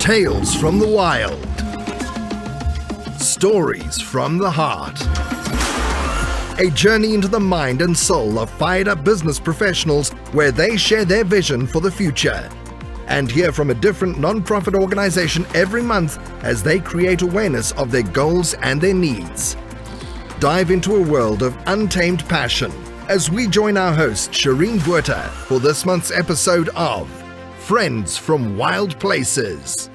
Tales from the wild. Stories from the heart. A journey into the mind and soul of fired-up business professionals where they share their vision for the future. And hear from a different non-profit organization every month as they create awareness of their goals and their needs. Dive into a world of untamed passion as we join our host, Shireen for this month's episode of From Wild Places.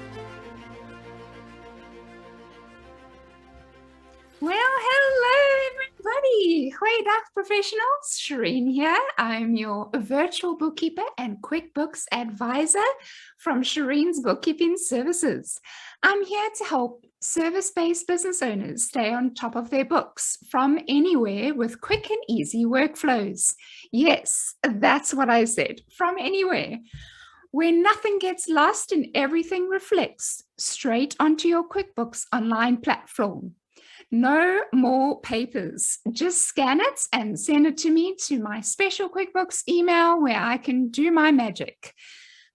Well, hello everybody. Hoi dag professionals. Shireen here. I'm your virtual bookkeeper and QuickBooks advisor from Shireen's Bookkeeping Services. I'm here to help service-based business owners stay on top of their books from anywhere with quick and easy workflows. Yes, that's what I said, from anywhere. Where nothing gets lost and everything reflects straight onto your QuickBooks online platform. No more papers. Just scan it and send it to me to my special QuickBooks email where I can do my magic.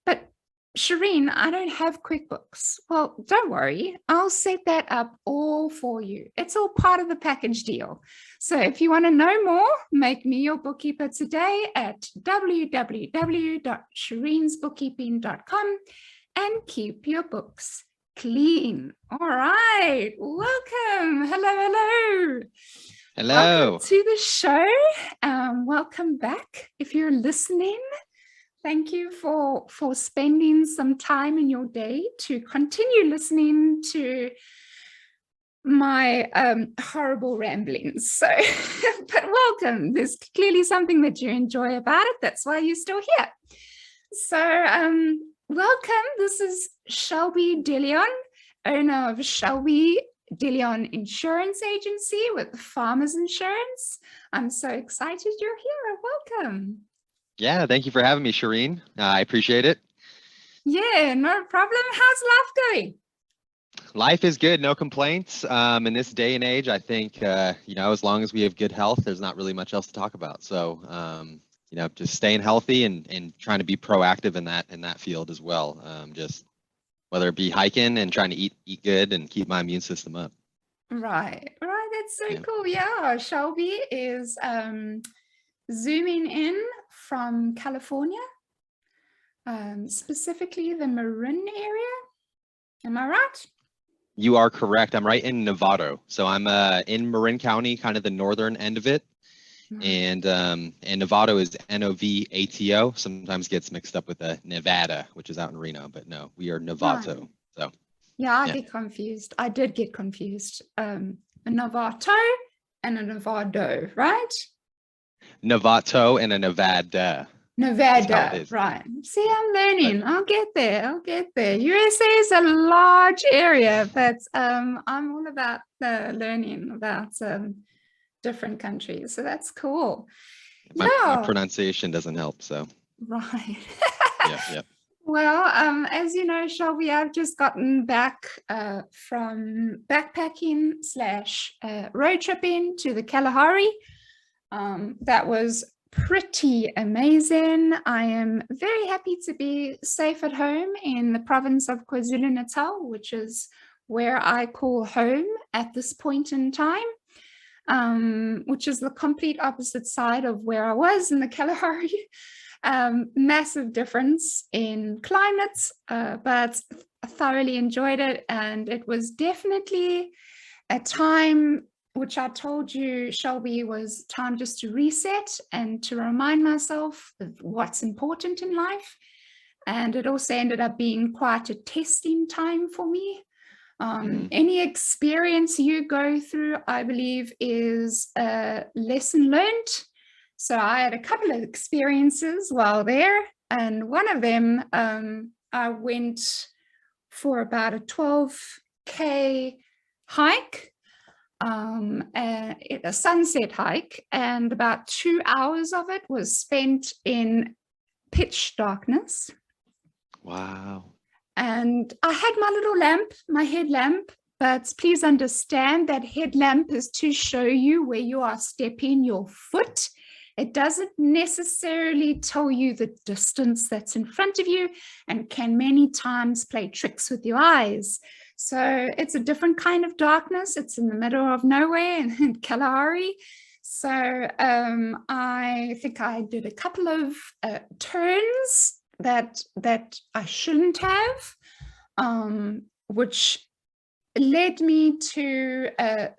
But Shireen, I don't have QuickBooks. Well, don't worry. I'll set that up all for you. It's all part of the package deal. So if you want to know more, make me your bookkeeper today at www.shireensbookkeeping.com and keep your books clean. All right. Welcome. Hello. Welcome to the show. Welcome back. If you're listening, thank you for spending some time in your day to continue listening to my horrible ramblings. So, but welcome. There's clearly something that you enjoy about it. That's why you're still here. So, welcome. This is Shelby De Leon, owner of Shelby De Leon Insurance Agency with Farmers Insurance. I'm so excited you're here. Welcome. Yeah, thank you for having me, Shireen. I appreciate it. Yeah, no problem. How's life going? Life is good, no complaints. In this day and age, I think, as long as we have good health, there's not really much else to talk about. So, just staying healthy and trying to be proactive in that field as well. Just whether it be hiking and trying to eat good and keep my immune system up. Right. That's so cool. Yeah, Shelby is zooming in from California, specifically the Marin area. Am I right? You are correct. I'm right in Novato. So I'm in Marin County, kind of the northern end of it. And Novato is Novato. Sometimes gets mixed up with Nevada, which is out in Reno, but no, we are Novato. Right. So I get confused. I did get confused. A Novato and a Novado, right? Novato and a Nevada. Nevada, right. See, I'm learning. I'll get there. USA is a large area, but I'm all about learning about different countries. So that's cool. My pronunciation doesn't help, so. Right. Yeah. Well, as you know, Shelby, I've just gotten back from backpacking / road tripping to the Kalahari. That was pretty amazing. I am very happy to be safe at home in the province of KwaZulu-Natal, which is where I call home at this point in time, which is the complete opposite side of where I was in the Kalahari. Massive difference in climate, but I thoroughly enjoyed it. And it was definitely a time which I told you, Shelby, was time just to reset and to remind myself of what's important in life. And it also ended up being quite a testing time for me. Any experience you go through, I believe, is a lesson learned. So I had a couple of experiences while there, and one of them, I went for about a 12K hike. A sunset hike, and about 2 hours of it was spent in pitch darkness. Wow. And I had my little lamp, my headlamp, but please understand that headlamp is to show you where you are stepping your foot. It doesn't necessarily tell you the distance that's in front of you and can many times play tricks with your eyes. So it's a different kind of darkness. It's in the middle of nowhere in Kalahari. So I think I did a couple of turns that I shouldn't have, which led me to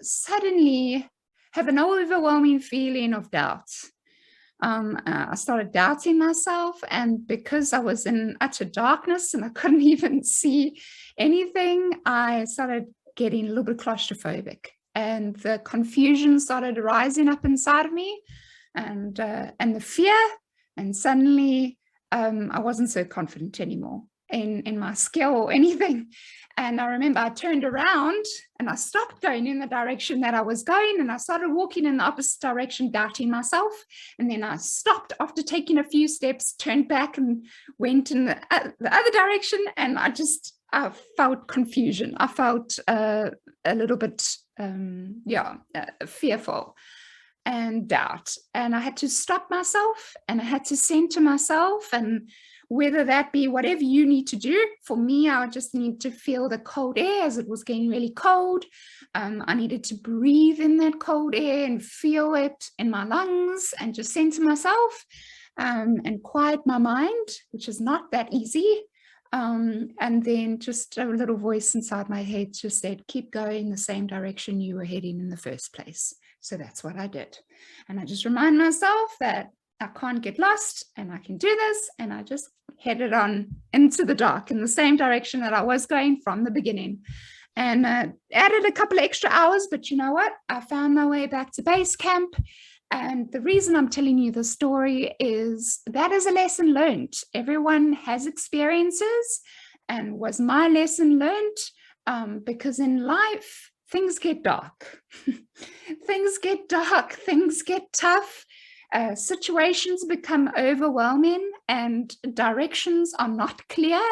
suddenly have an overwhelming feeling of doubt. I started doubting myself, and because I was in utter darkness and I couldn't even see anything, I started getting a little bit claustrophobic, and the confusion started rising up inside of me, and the fear, and suddenly I wasn't so confident anymore in my skill or anything. And I remember I turned around and I stopped going in the direction that I was going, and I started walking in the opposite direction, doubting myself. And then I stopped after taking a few steps, turned back and went in the other direction. And I felt confusion. I felt a little bit, fearful and doubt. And I had to stop myself, and I had to center myself, and whether that be whatever you need to do. For me, I just need to feel the cold air as it was getting really cold. I needed to breathe in that cold air and feel it in my lungs and just center myself and quiet my mind, which is not that easy. And then just a little voice inside my head just said, keep going the same direction you were heading in the first place. So that's what I did. And I just remind myself that I can't get lost and I can do this. And I just headed on into the dark in the same direction that I was going from the beginning, and added a couple of extra hours. But you know what? I found my way back to base camp. And the reason I'm telling you the story is that is a lesson learned. Everyone has experiences, and was my lesson learned, because in life, things get dark. Things get dark, things get tough. Situations become overwhelming and directions are not clear,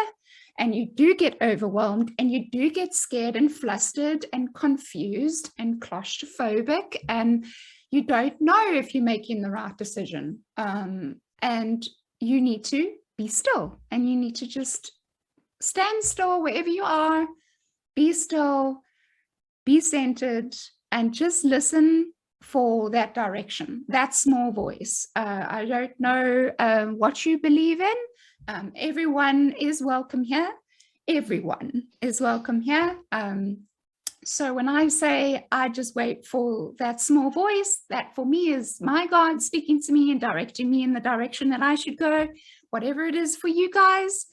and you do get overwhelmed, and you do get scared and flustered and confused and claustrophobic, and you don't know if you're making the right decision. And you need to be still, and you need to just stand still wherever you are, be still, be centered, and just listen for that direction, that small voice. I don't know what you believe in. Everyone is welcome here. Everyone is welcome here. So when I say I just wait for that small voice, that for me is my God speaking to me and directing me in the direction that I should go, whatever it is for you guys,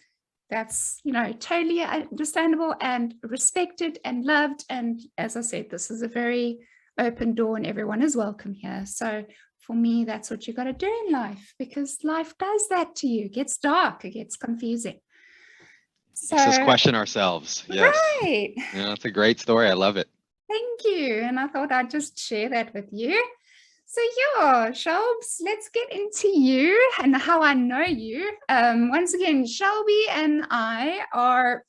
that's, totally understandable and respected and loved. And as I said, this is a very open door and everyone is welcome here. So for me, that's what you got to do in life, because life does that to you. It gets dark, it gets confusing. So Makes us question ourselves. Yes. Right. Yeah, that's a great story. I love it. Thank you. And I thought I'd just share that with you. So yeah, Shelbs, let's get into you and how I know you. Once again, Shelby and I are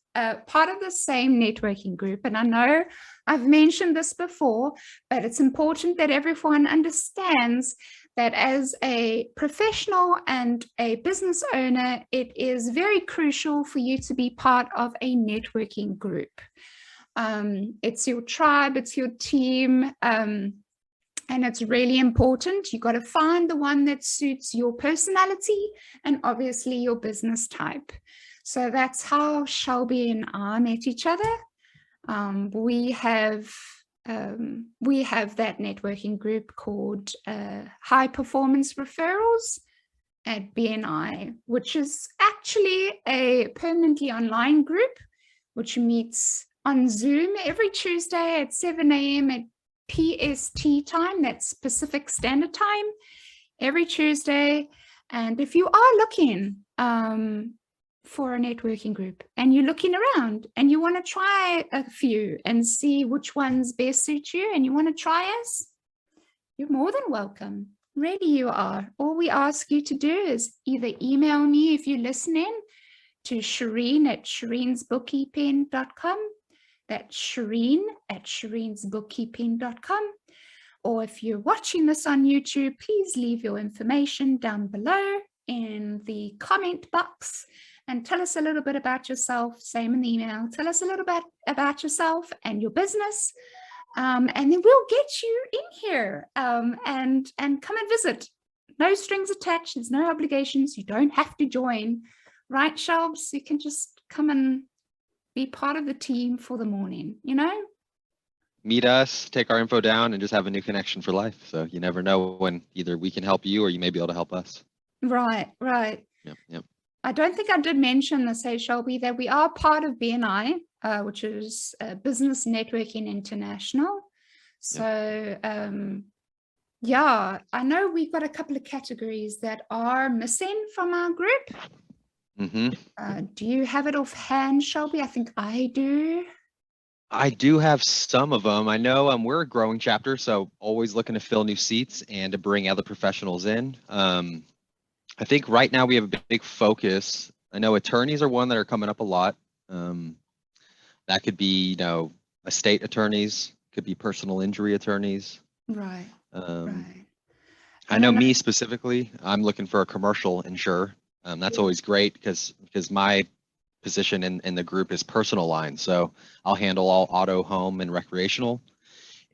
part of the same networking group. And I know I've mentioned this before, but it's important that everyone understands that as a professional and a business owner, it is very crucial for you to be part of a networking group. It's your tribe, it's your team, and it's really important. You got to find the one that suits your personality and obviously your business type. So that's how Shelby and I met each other. We have that networking group called High Performance Referrals at BNI, which is actually a permanently online group, which meets on Zoom every Tuesday at 7 a.m. at PST time, that's Pacific Standard Time, every Tuesday. And if you are looking for a networking group and you're looking around and you want to try a few and see which ones best suit you and you want to try us, you're more than welcome. Really, you are. All we ask you to do is either email me if you're listening to Shireen at shireensbookkeeping.com. That's Shireen at shireensbookkeeping.com. or if you're watching this on YouTube, please leave your information down below in the comment box and tell us a little bit about yourself. Same in the email. Tell us a little bit about yourself and your business. And then we'll get you in here and come and visit. No strings attached. There's no obligations. You don't have to join. Right, Shelbs? You can just come and be part of the team for the morning, you know? Meet us, take our info down, and just have a new connection for life. So you never know when either we can help you or you may be able to help us. Right. Yep. I don't think I did mention this, hey, Shelby, that we are part of BNI, which is Business Networking International. So, yeah, I know we've got a couple of categories that are missing from our group. Do you have it offhand, Shelby? I think I do. I do have some of them. I know we're a growing chapter, so always looking to fill new seats and to bring other professionals in. I think right now we have a big focus. I know attorneys are one that are coming up a lot. That could be, estate attorneys, could be personal injury attorneys. Right. I know me specifically, I'm looking for a commercial insurer. That's always great because my position in the group is personal lines. So I'll handle all auto, home, and recreational.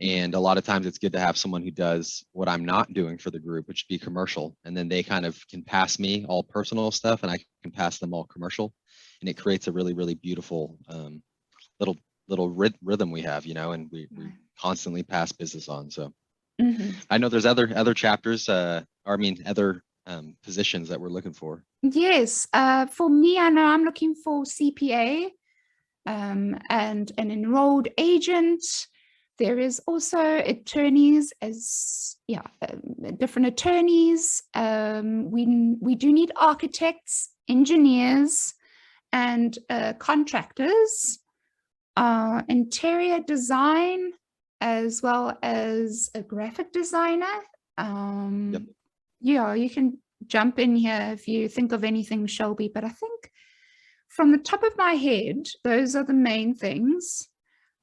And a lot of times it's good to have someone who does what I'm not doing for the group, which would be commercial. And then they kind of can pass me all personal stuff and I can pass them all commercial. And it creates a really, really beautiful little rhythm we have, and we constantly pass business on. So I know there's other chapters, other positions that we're looking for. Yes. For me, I know I'm looking for CPA and an enrolled agent. There is also attorneys different attorneys. We do need architects, engineers, and contractors, interior design, as well as a graphic designer. Yeah, you can jump in here if you think of anything, Shelby, but I think from the top of my head, those are the main things.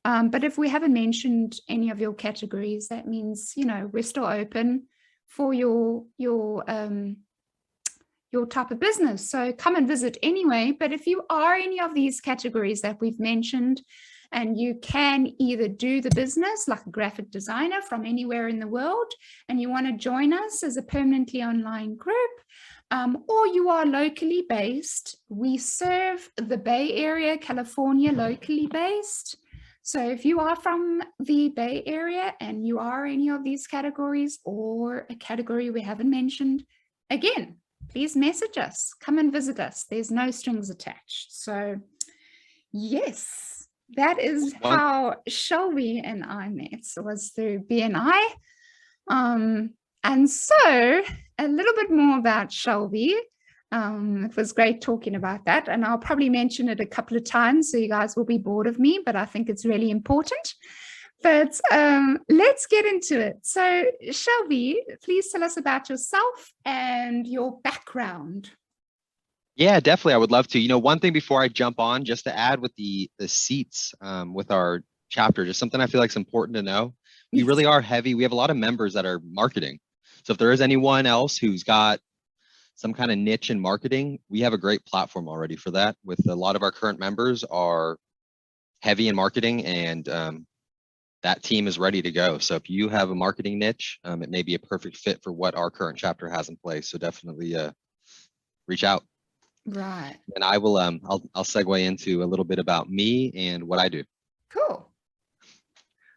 But if we haven't mentioned any of your categories, that means, we're still open for your type of business. So come and visit anyway. But if you are any of these categories that we've mentioned, and you can either do the business like a graphic designer from anywhere in the world, and you want to join us as a permanently online group, or you are locally based, we serve the Bay Area, California, locally based. So if you are from the Bay Area and you are any of these categories or a category we haven't mentioned, again, please message us, come and visit us. There's no strings attached. So yes, that is how Shelby and I met, was through BNI. And so a little bit more about Shelby. It was great talking about that, and I'll probably mention it a couple of times so you guys will be bored of me, but I think it's really important. But let's get into it. So Shelby, please tell us about yourself and your background. Yeah, definitely. I would love to. One thing before I jump on, just to add with the seats with our chapter, just something I feel like is important to know. We really are heavy. We have a lot of members that are marketing. So if there is anyone else who's got some kind of niche in marketing, we have a great platform already for that. With a lot of our current members are heavy in marketing, and that team is ready to go. So if you have a marketing niche, it may be a perfect fit for what our current chapter has in place. So definitely reach out. Right. And I will I'll segue into a little bit about me and what I do. Cool.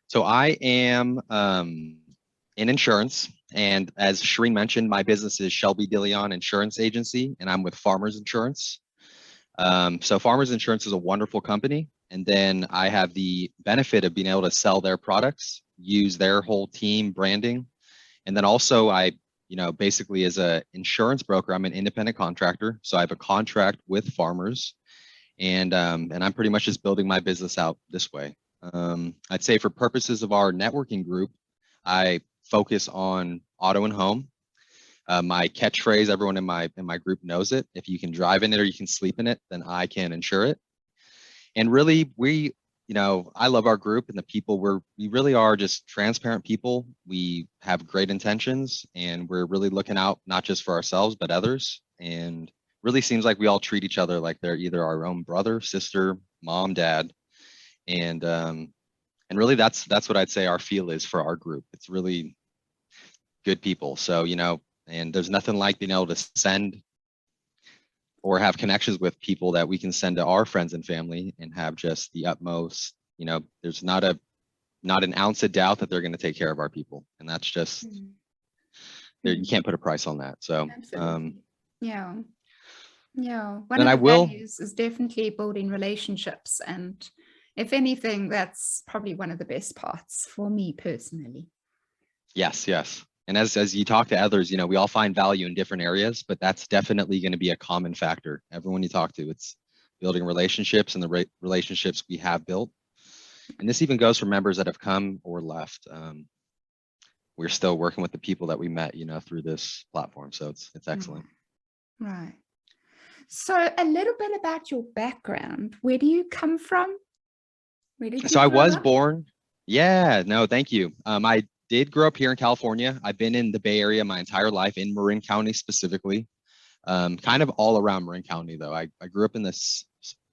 So I am in insurance, and as Shireen mentioned, my business is Shelby De Leon Insurance Agency, and I'm with Farmers Insurance. So Farmers Insurance is a wonderful company, and then I have the benefit of being able to sell their products, use their whole team branding, and then also I basically as a insurance broker, I'm an independent contractor. So I have a contract with Farmers, and I'm pretty much just building my business out this way. I'd say for purposes of our networking group, I focus on auto and home. My catchphrase, everyone in my group knows it. If you can drive in it or you can sleep in it, then I can insure it. And really, we I love our group and the people. We really are just transparent people. We have great intentions, and we're really looking out not just for ourselves but others. And really seems like we all treat each other like they're either our own brother, sister, mom, dad, and really that's what I'd say our feel is for our group. It's really good people. So and there's nothing like being able to send or have connections with people that we can send to our friends and family and have just the utmost, there's not an ounce of doubt that they're going to take care of our people. And that's just, you can't put a price on that. So, absolutely. Yeah. One and of I the will, values is definitely building relationships. And if anything, that's probably one of the best parts for me personally. yes. And as you talk to others, we all find value in different areas, but that's definitely going to be a common factor. Everyone you talk to, it's building relationships and the relationships we have built. And this even goes for members that have come or left. We're still working with the people that we met, through this platform. So it's excellent. Right. So a little bit about your background. Where do you come from? Where did you So I grow was up? born. Yeah, no, thank you. I did grow up here in California. I've been in the Bay Area my entire life, in Marin County specifically. Kind of all around Marin County though. I grew up in this,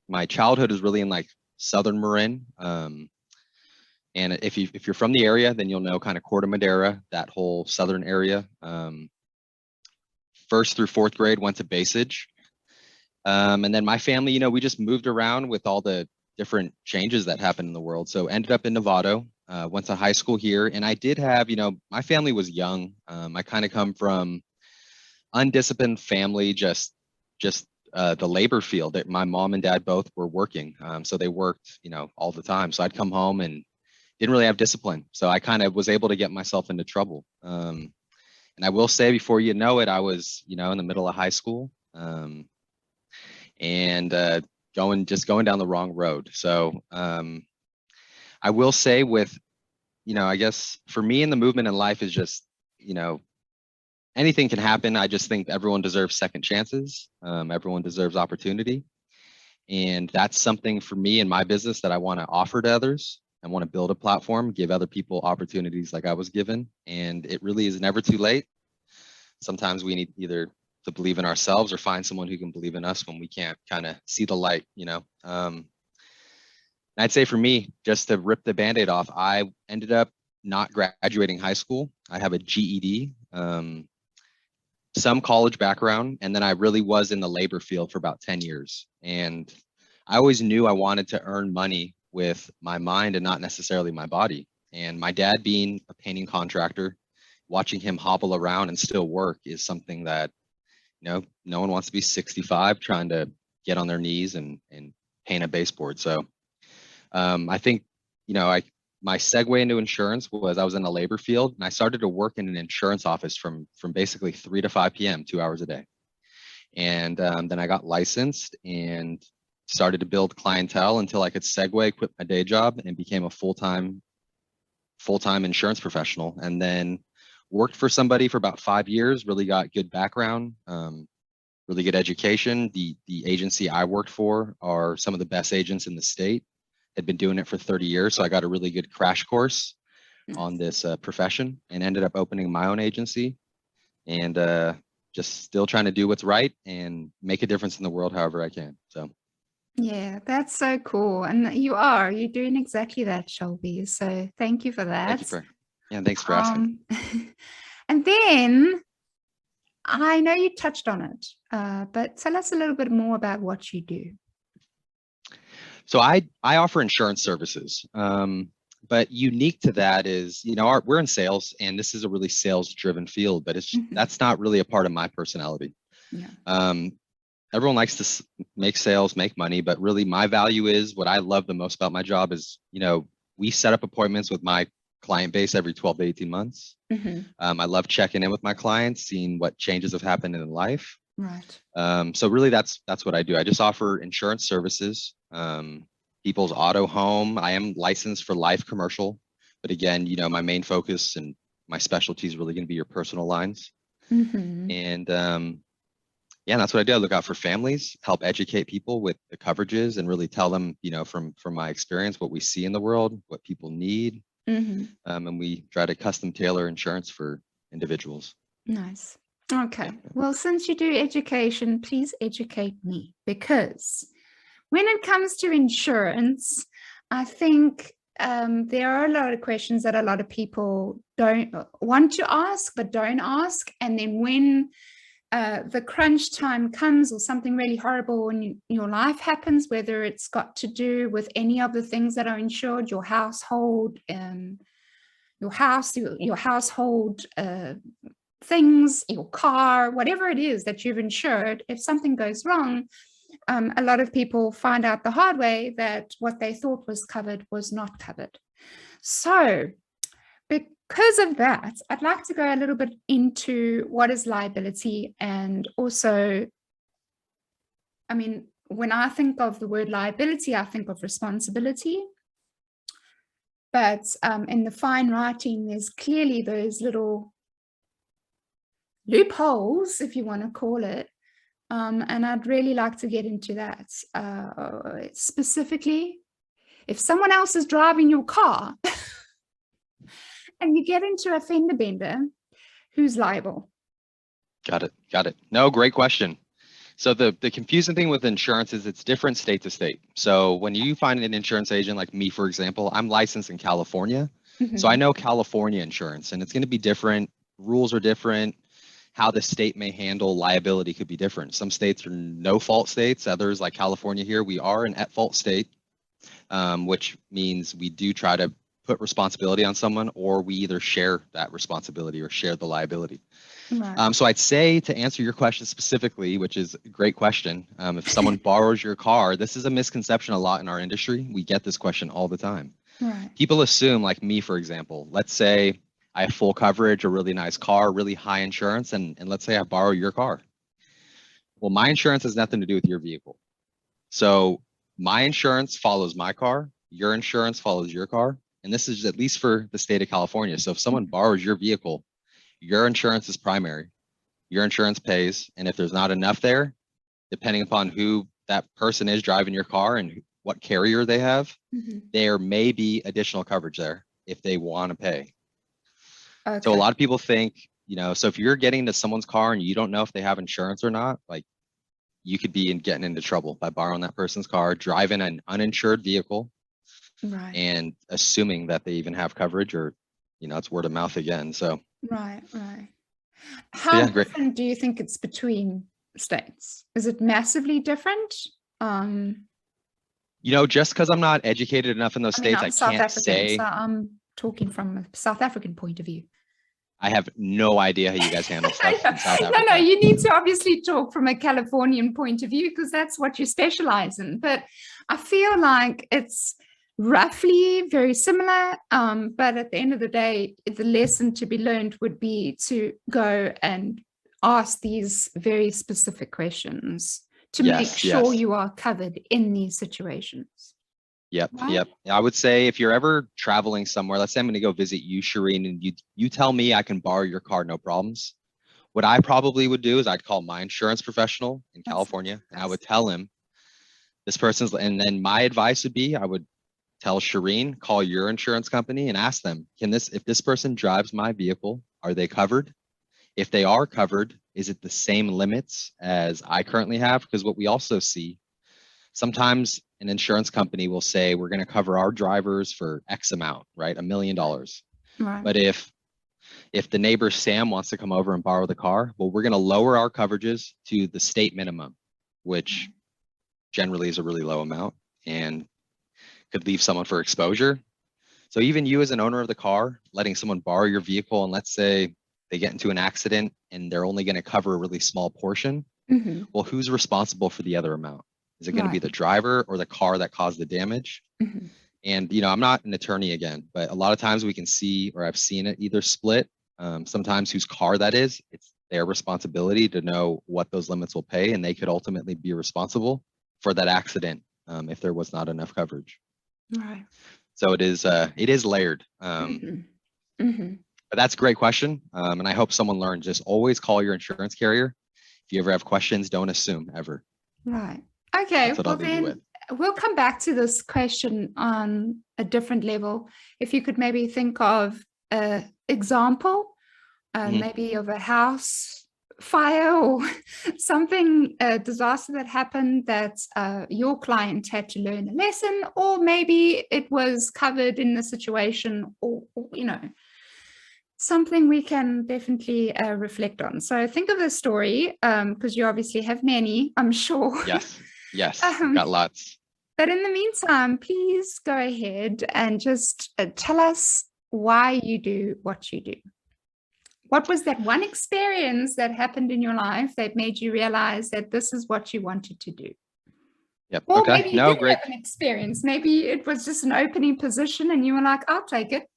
my childhood is really in like Southern Marin. And if you're from the area, then you'll know kind of Corte Madera, that whole southern area. First through fourth grade went to Basage. And then my family, we just moved around with all the different changes that happened in the world. So ended up in Novato, went to high school here. And I did have, my family was young. I kind of come from undisciplined family, just the labor field. That my mom and dad both were working. So they worked, all the time. So I'd come home and didn't really have discipline. So I kind of was able to get myself into trouble. And I will say, before you know it, I was, in the middle of high school. And going down the wrong road. So I will say with, I guess for me in the movement in life is just, anything can happen. I just think everyone deserves second chances. Everyone deserves opportunity. And that's something for me in my business that I want to offer to others. I want to build a platform, give other people opportunities like I was given. And it really is never too late. Sometimes we need either to believe in ourselves or find someone who can believe in us when we can't kind of see the light, I'd say for me, just to rip the Band-Aid off, I ended up not graduating high school. I have a GED, some college background, and then I really was in the labor field for about 10 years. And I always knew I wanted to earn money with my mind and not necessarily my body. And my dad being a painting contractor, watching him hobble around and still work is something that, no one wants to be 65 trying to get on their knees and paint a baseboard. So I think, my segue into insurance was I was in the labor field and I started to work in an insurance office from basically 3 to 5 p.m., 2 hours a day. And then I got licensed and started to build clientele until I could segue, quit my day job, and became a full-time insurance professional. And then worked for somebody for about 5 years, really got good background, really good education. The agency I worked for are some of the best agents in the state, had been doing it for 30 years. So I got a really good crash course on this profession and ended up opening my own agency and just still trying to do what's right and make a difference in the world however I can. So. Yeah, that's so cool. And you're doing exactly that, Shelby. So thank you for that. Thanks for asking. And then I know you touched on it, but tell us a little bit more about what you do. So I offer insurance services, but unique to that is, we're in sales and this is a really sales driven field, but that's not really a part of my personality. Yeah. Everyone likes to make sales, make money, but really my value is what I love the most about my job is, we set up appointments with my client base every 12 to 18 months. I love checking in with my clients, seeing what changes have happened in life. Right. So really that's what I do. I just offer insurance services, people's auto, home. I am licensed for life, commercial, but again, my main focus and my specialty is really going to be your personal lines. And Yeah, and that's what I do. I look out for families, help educate people with the coverages, and really tell them, from my experience, what we see in the world, what people need, and we try to custom tailor insurance for individuals. Nice. Okay. Well, since you do education, please educate me, because when it comes to insurance, I think there are a lot of questions that a lot of people don't want to ask, but don't ask. And then when the crunch time comes, or something really horrible in your life happens, whether it's got to do with any of the things that are insured, your household, your house, your household things, your car, whatever it is that you've insured, if something goes wrong, a lot of people find out the hard way that what they thought was covered was not covered. So because of that, I'd like to go a little bit into what is liability. And also, I mean, when I think of the word liability, I think of responsibility. But in the fine writing, there's clearly those little loopholes, if you want to call it. And I'd really like to get into that. Specifically, if someone else is driving your car and you get into a fender bender, who's liable? Got it. No, great question. So the confusing thing with insurance is it's different state to state. So when you find an insurance agent like me, for example, I'm licensed in California. So I know California insurance, and it's going to be different. Rules are different. How the state may handle liability could be different. Some states are no fault states. Others, like California here, we are an at fault state, which means we do try to put responsibility on someone, or we either share that responsibility or share the liability. Right. So I'd say, to answer your question specifically, which is a great question, if someone borrows your car, this is a misconception a lot in our industry. We get this question all the time. Right. People assume, like me, for example, let's say I have full coverage, a really nice car, really high insurance, and let's say I borrow your car. Well, my insurance has nothing to do with your vehicle. So my insurance follows my car, your insurance follows your car, and this is at least for the state of California. So if someone borrows your vehicle, your insurance is primary. Your insurance pays, and if there's not enough there, depending upon who that person is driving your car and what carrier they have, there may be additional coverage there if they want to pay. Okay. So a lot of people think, so if you're getting into someone's car and you don't know if they have insurance or not, like, you could be getting into trouble by borrowing that person's car, driving an uninsured vehicle, right, and assuming that they even have coverage, or, it's word of mouth again. So right. How great. different do you think it's between states? Is it massively different? Just because I'm not educated enough in those states, I can't say. So I'm talking from a South African point of view. I have no idea how you guys handle stuff in South Africa. No, you need to obviously talk from a Californian point of view, because that's what you specialize in. But I feel like it's roughly very similar. But at the end of the day, the lesson to be learned would be to go and ask these very specific questions to make sure you are covered in these situations. Yep. I would say, if you're ever traveling somewhere, let's say I'm going to go visit you, Shireen, and you tell me I can borrow your car, no problems. What I probably would do is I'd call my insurance professional in California, and I would tell him this person's, and then my advice would be, I would tell Shireen, call your insurance company and ask them, if this person drives my vehicle, are they covered? If they are covered, is it the same limits as I currently have? Because what we also see, sometimes an insurance company will say, we're going to cover our drivers for X amount, right? $1 million. Right. But if the neighbor Sam wants to come over and borrow the car, well, we're going to lower our coverages to the state minimum, which generally is a really low amount and could leave someone for exposure. So even you, as an owner of the car, letting someone borrow your vehicle, and let's say they get into an accident and they're only going to cover a really small portion, well, who's responsible for the other amount? Is it going to be the driver or the car that caused the damage? And, I'm not an attorney again, but a lot of times we can see, or I've seen it either split. Sometimes whose car that is, it's their responsibility to know what those limits will pay, and they could ultimately be responsible for that accident if there was not enough coverage. Right. So it is layered. But that's a great question. And I hope someone learned, just always call your insurance carrier. if you ever have questions, don't assume ever. Right. Okay. That's what Well, I'll leave you with. then we'll come back to this question on a different level. If you could maybe think of an example, maybe of a house fire or something, a disaster that happened that your client had to learn a lesson, or maybe it was covered in the situation, or you know, something we can definitely reflect on. So think of a story, because you obviously have many, I'm sure. Yes, got lots. But in the meantime, please go ahead and just tell us why you do what you do. What was that one experience that happened in your life that made you realize that this is what you wanted to do? Yep. Or Okay. maybe you didn't have an experience. Maybe it was just an opening position and you were like, I'll take it.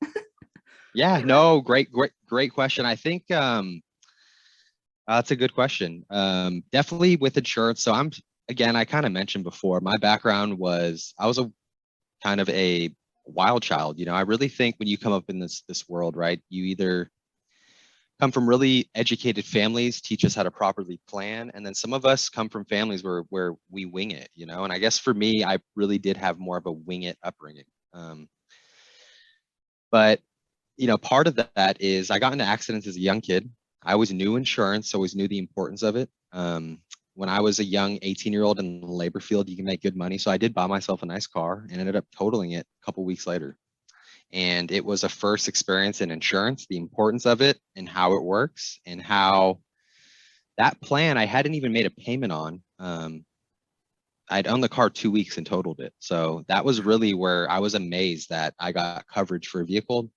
Yeah, no, great question. I think that's a good question. Definitely with insurance. So I kind of mentioned before, my background was, I was a kind of a wild child. You know, I really think when you come up in this world, right, you either come from really educated families, teach us how to properly plan, and then some of us come from families where we wing it, you know. And I guess for me, I really did have more of a wing it upbringing. But you know, part of that is I got into accidents as a young kid. I always knew insurance, always knew the importance of it. When I was a young 18-year-old in the labor field, you can make good money. So I did buy myself a nice car and ended up totaling it a couple weeks later. And it was a first experience in insurance, the importance of it and how it works, and how that plan I hadn't even made a payment on. I'd owned the car 2 weeks and totaled it. So that was really where I was amazed that I got coverage for a vehicle,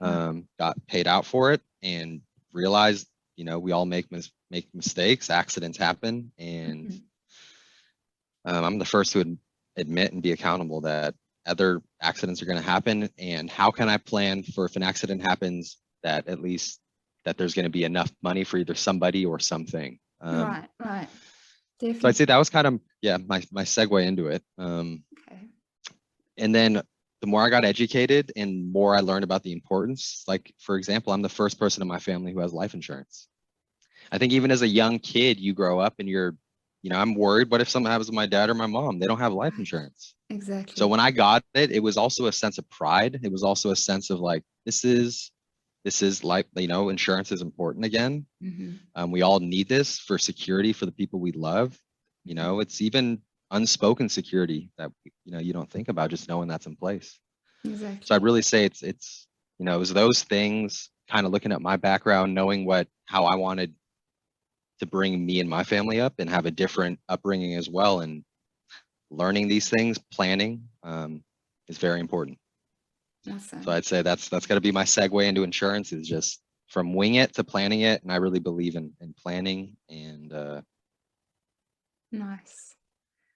got paid out for it, and realized, you know, we all make mistakes, accidents happen, and I'm the first to admit and be accountable that other accidents are going to happen. And how can I plan for, if an accident happens, that at least that there's going to be enough money for either somebody or something. Right. Definitely. So I'd say that was kind of, my segue into it. Okay. And then the more I got educated and more I learned about the importance, like, for example, I'm the first person in my family who has life insurance. I think even as a young kid, you grow up and you're, you know, I'm worried, what if something happens to my dad or my mom? They don't have life insurance. Exactly. So when I got it, it was also a sense of pride. It was also a sense of like, this is like, you know, insurance is important again. We all need this for security for the people we love. You know, it's even unspoken security that, you know, you don't think about, just knowing that's in place. Exactly. So I'd really say it's, you know, it was those things, kind of looking at my background, knowing how I wanted to bring me and my family up and have a different upbringing as well. And learning these things, planning, is very important. Awesome. So I'd say that's got to be my segue into insurance, is just from wing it to planning it. And I really believe in planning and nice.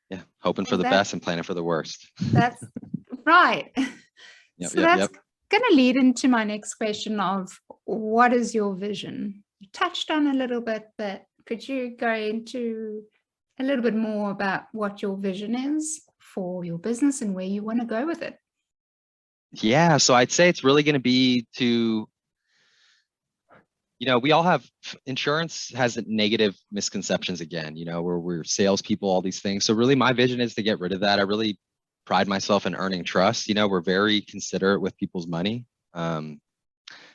Yeah, hoping for the best and planning for the worst. That's right. Yep, so that's going to lead into my next question of, what is your vision? You touched on a little bit, but could you go into a little bit more about what your vision is for your business and where you want to go with it? Yeah, so I'd say it's really going to be to, you know, we all have, insurance has negative misconceptions again, you know, where we're salespeople, all these things. So really my vision is to get rid of that. I really pride myself in earning trust. You know, we're very considerate with people's money.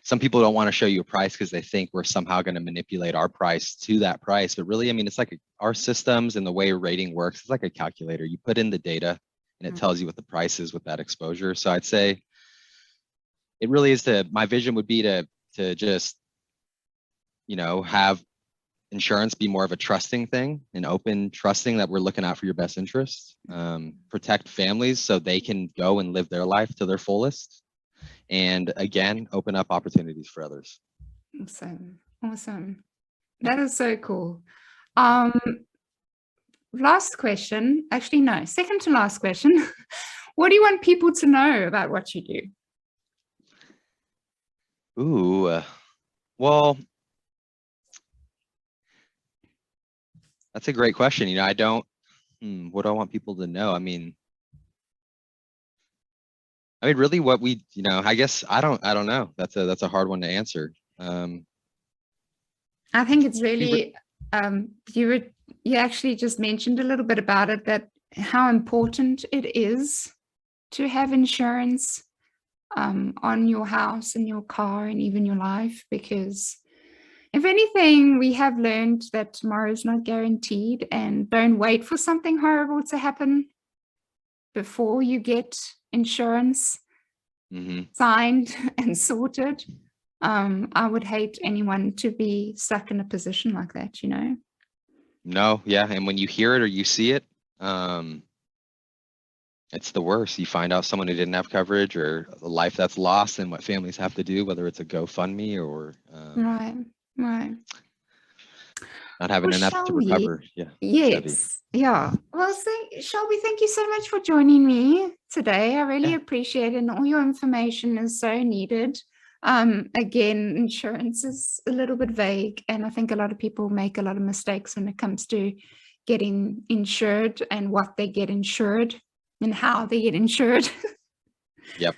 Some people don't want to show you a price because they think we're somehow going to manipulate our price to that price. But really, I mean, it's like our systems and the way rating works, it's like a calculator. You put in the data and it tells you what the price is with that exposure. So I'd say it really is my vision would be to just, you know, have insurance be more of a trusting thing, an open trusting that we're looking out for your best interests, protect families so they can go and live their life to their fullest. And again, open up opportunities for others. Awesome. That is so cool. Last question, actually, no, second to last question. What do you want people to know about what you do? Ooh, well, that's a great question. You know, I don't, what do I want people to know? I mean, really what we, you know, I guess, I don't know. That's a hard one to answer. I think it's really You actually just mentioned a little bit about it, that how important it is to have insurance on your house and your car and even your life, because if anything, we have learned that tomorrow is not guaranteed, and don't wait for something horrible to happen before you get insurance signed and sorted. I would hate anyone to be stuck in a position like that, you know? No, yeah. And when you hear it or you see it, it's the worst. You find out someone who didn't have coverage, or a life that's lost, and what families have to do, whether it's a GoFundMe or Right. not having Well, enough to Shelby, recover. Yeah. yes. Yeah. Well, Shelby, thank you so much for joining me today. I really Yeah. appreciate it. And all your information is so needed. Again, insurance is a little bit vague, and I think a lot of people make a lot of mistakes when it comes to getting insured and what they get insured and how they get insured. Yep.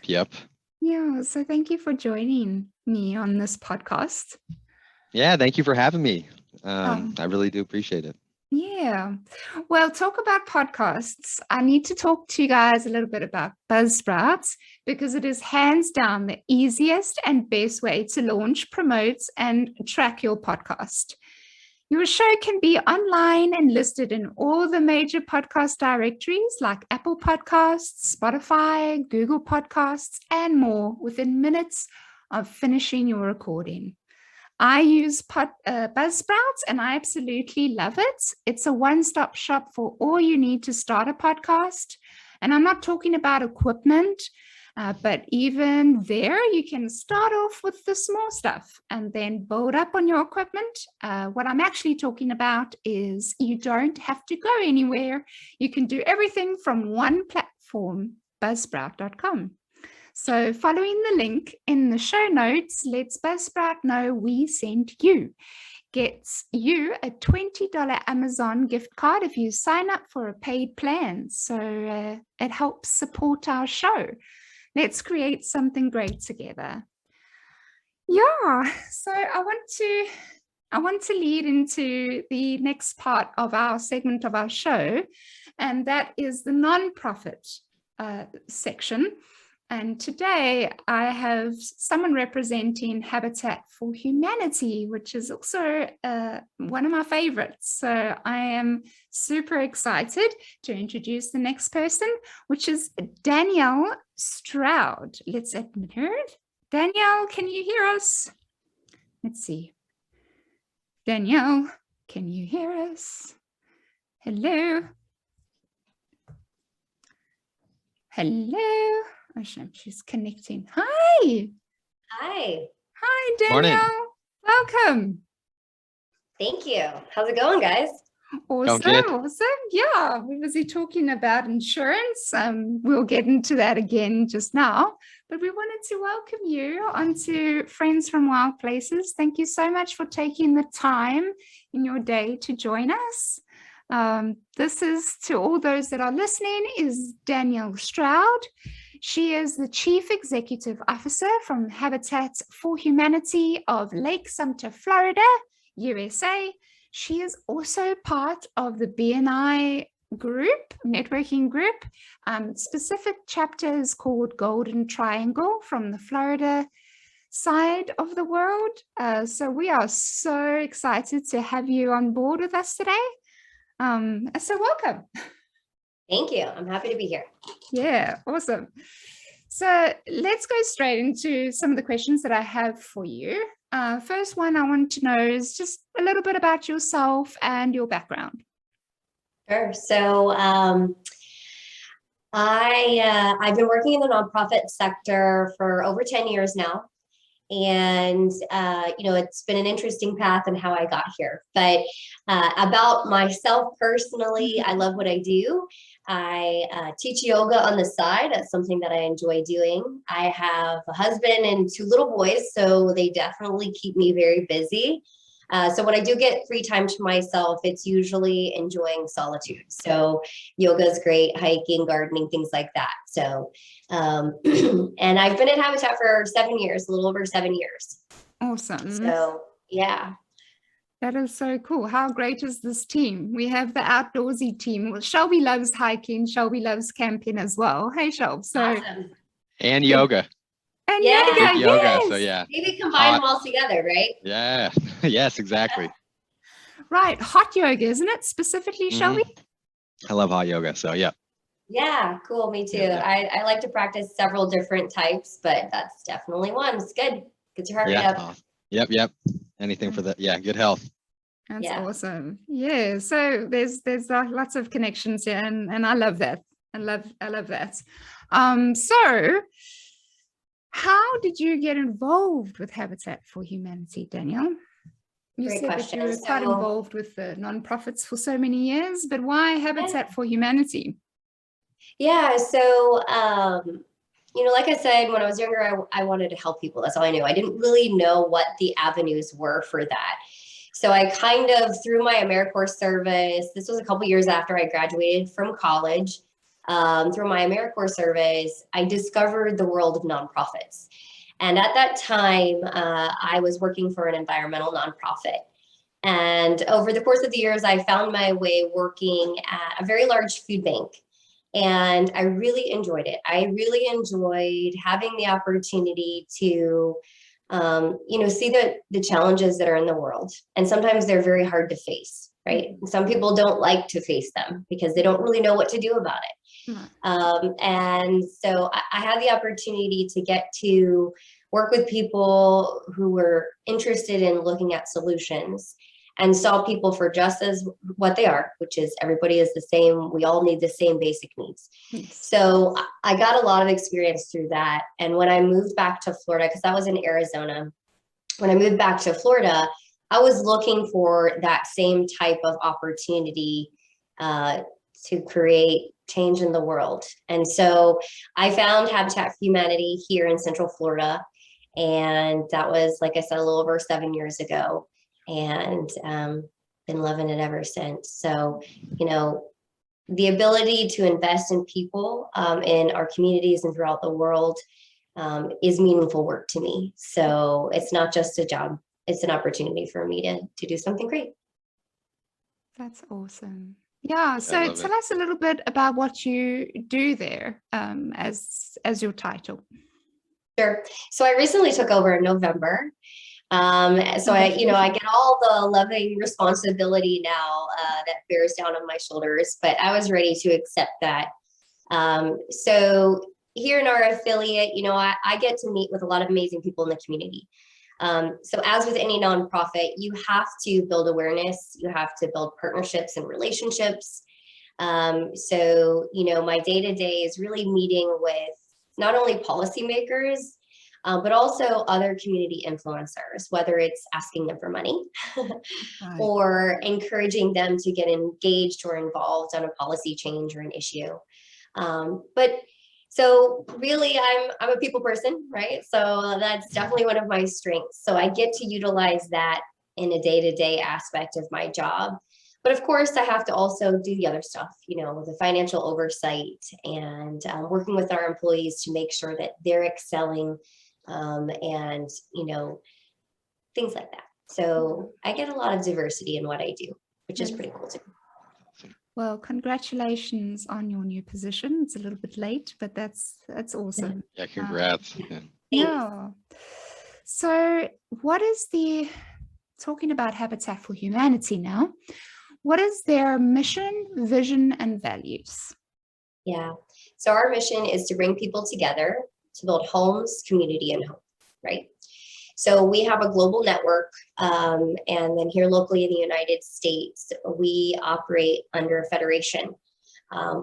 Yeah. So thank you for joining me on this podcast. Yeah. Thank you for having me. I really do appreciate it. Yeah. Well, talk about podcasts. I need to talk to you guys a little bit about Buzzsprout, because it is hands down the easiest and best way to launch, promote, and track your podcast. Your show can be online and listed in all the major podcast directories like Apple Podcasts, Spotify, Google Podcasts, and more within minutes of finishing your recording. I use Buzzsprout, and I absolutely love it. It's a one-stop shop for all you need to start a podcast. And I'm not talking about equipment, but even there, you can start off with the small stuff and then build up on your equipment. What I'm actually talking about is you don't have to go anywhere. You can do everything from one platform, buzzsprout.com. So following the link in the show notes lets Buzzsprout know we sent you. Gets you a $20 Amazon gift card if you sign up for a paid plan. So it helps support our show. Let's create something great together. Yeah, so I want to lead into the next part of our segment of our show, and that is the nonprofit section. And today I have someone representing Habitat for Humanity, which is also one of my favorites. So I am super excited to introduce the next person, which is Danielle Stroud. Let's admit her. Danielle, can you hear us? Let's see. Danielle, can you hear us? Hello? Hello? Oh, she's connecting. Hi. Hi. Hi, Danielle. Morning. Welcome. Thank you. How's it going, guys? Awesome. Yeah, we're busy talking about insurance. We'll get into that again just now, but we wanted to welcome you onto Friends from Wild Places. Thank you so much for taking the time in your day to join us. This is, to all those that are listening, is Danielle Stroud. She is the Chief Executive Officer from Habitat for Humanity of Lake Sumter, Florida, USA. She is also part of the BNI group, networking group. Specific chapter is called Golden Triangle from the Florida side of the world. So we are so excited to have you on board with us today. So welcome. Thank you. I'm happy to be here. Yeah, awesome. So let's go straight into some of the questions that I have for you. First one I want to know is just a little bit about yourself and your background. Sure. So I've been working in the nonprofit sector for over 10 years now. And, it's been an interesting path and how I got here. But about myself personally, I love what I do. I teach yoga on the side. That's something that I enjoy doing. I have a husband and 2 little boys, so they definitely keep me very busy. So when I do get free time to myself, it's usually enjoying solitude. So yoga is great, hiking, gardening, things like that. So, and I've been at Habitat for 7 years, a little over 7 years. Awesome. So yeah. That is so cool. How great is this team? We have the outdoorsy team. Well, Shelby loves hiking. Shelby loves camping as well. Hey, Shelby. So, Awesome. And yoga. and Yeah. yoga, Big yoga. yes. So yeah. Maybe combine them all together, right? Yeah. Yes, exactly. Right. Hot yoga, isn't it? Specifically, Mhm. Shelby? I love hot yoga. So yeah. Yeah, cool. Me too. Yeah. I like to practice several different types, but that's definitely one. It's good. Gets your heart rate Yeah. up. Yep. Anything for that. Yeah. Good health. That's Yeah. awesome. Yeah. So there's lots of connections here, and I love that. I love that. So how did you get involved with Habitat for Humanity, Danielle? You Great said question. that you were quite So- involved with the nonprofits for so many years, but why Habitat for Humanity? Yeah, so like I said, when I was younger, I wanted to help people. That's all I knew. I didn't really know what the avenues were for that. So I kind of, through my AmeriCorps service, this was a couple years after I graduated from college, through my AmeriCorps service, I discovered the world of nonprofits. And at that time, I was working for an environmental nonprofit. And over the course of the years, I found my way working at a very large food bank. And I really enjoyed it. I really enjoyed having the opportunity to, see the challenges that are in the world. And sometimes they're very hard to face, right? Some people don't like to face them because they don't really know what to do about it. And so I had the opportunity to get to work with people who were interested in looking at solutions and saw people for just as what they are, which is everybody is the same. We all need the same basic needs. So I got a lot of experience through that. And when I moved back to Florida, because I was in Arizona, when I moved back to Florida, I was looking for that same type of opportunity to create change in the world. And so I found Habitat for Humanity here in Central Florida. And that was, like I said, a little over 7 years ago. And been loving it ever since. So, the ability to invest in people in our communities and throughout the world is meaningful work to me. So it's not just a job, it's an opportunity for me to do something great. That's awesome. Yeah. So tell us a little bit about what you do there as your title. Sure. So I recently took over in November. So I get all the loving responsibility now that bears down on my shoulders, but I was ready to accept that. So here in our affiliate, I get to meet with a lot of amazing people in the community. So as with any nonprofit, you have to build awareness, you have to build partnerships and relationships. So, my day-to-day is really meeting with not only policymakers, but also other community influencers, whether it's asking them for money or encouraging them to get engaged or involved on a policy change or an issue. But so really, I'm a people person, right? So that's definitely one of my strengths. So I get to utilize that in a day-to-day aspect of my job. But of course, I have to also do the other stuff, the financial oversight and working with our employees to make sure that they're excelling and, things like that. So I get a lot of diversity in what I do, which is pretty cool too. Well, congratulations on your new position. It's a little bit late, but that's awesome. Yeah, congrats. Yeah. So talking about Habitat for Humanity now, what is their mission, vision, and values? Yeah. So our mission is to bring people together to build homes, community, and hope, right? So we have a global network, and then here locally in the United States, we operate under a federation,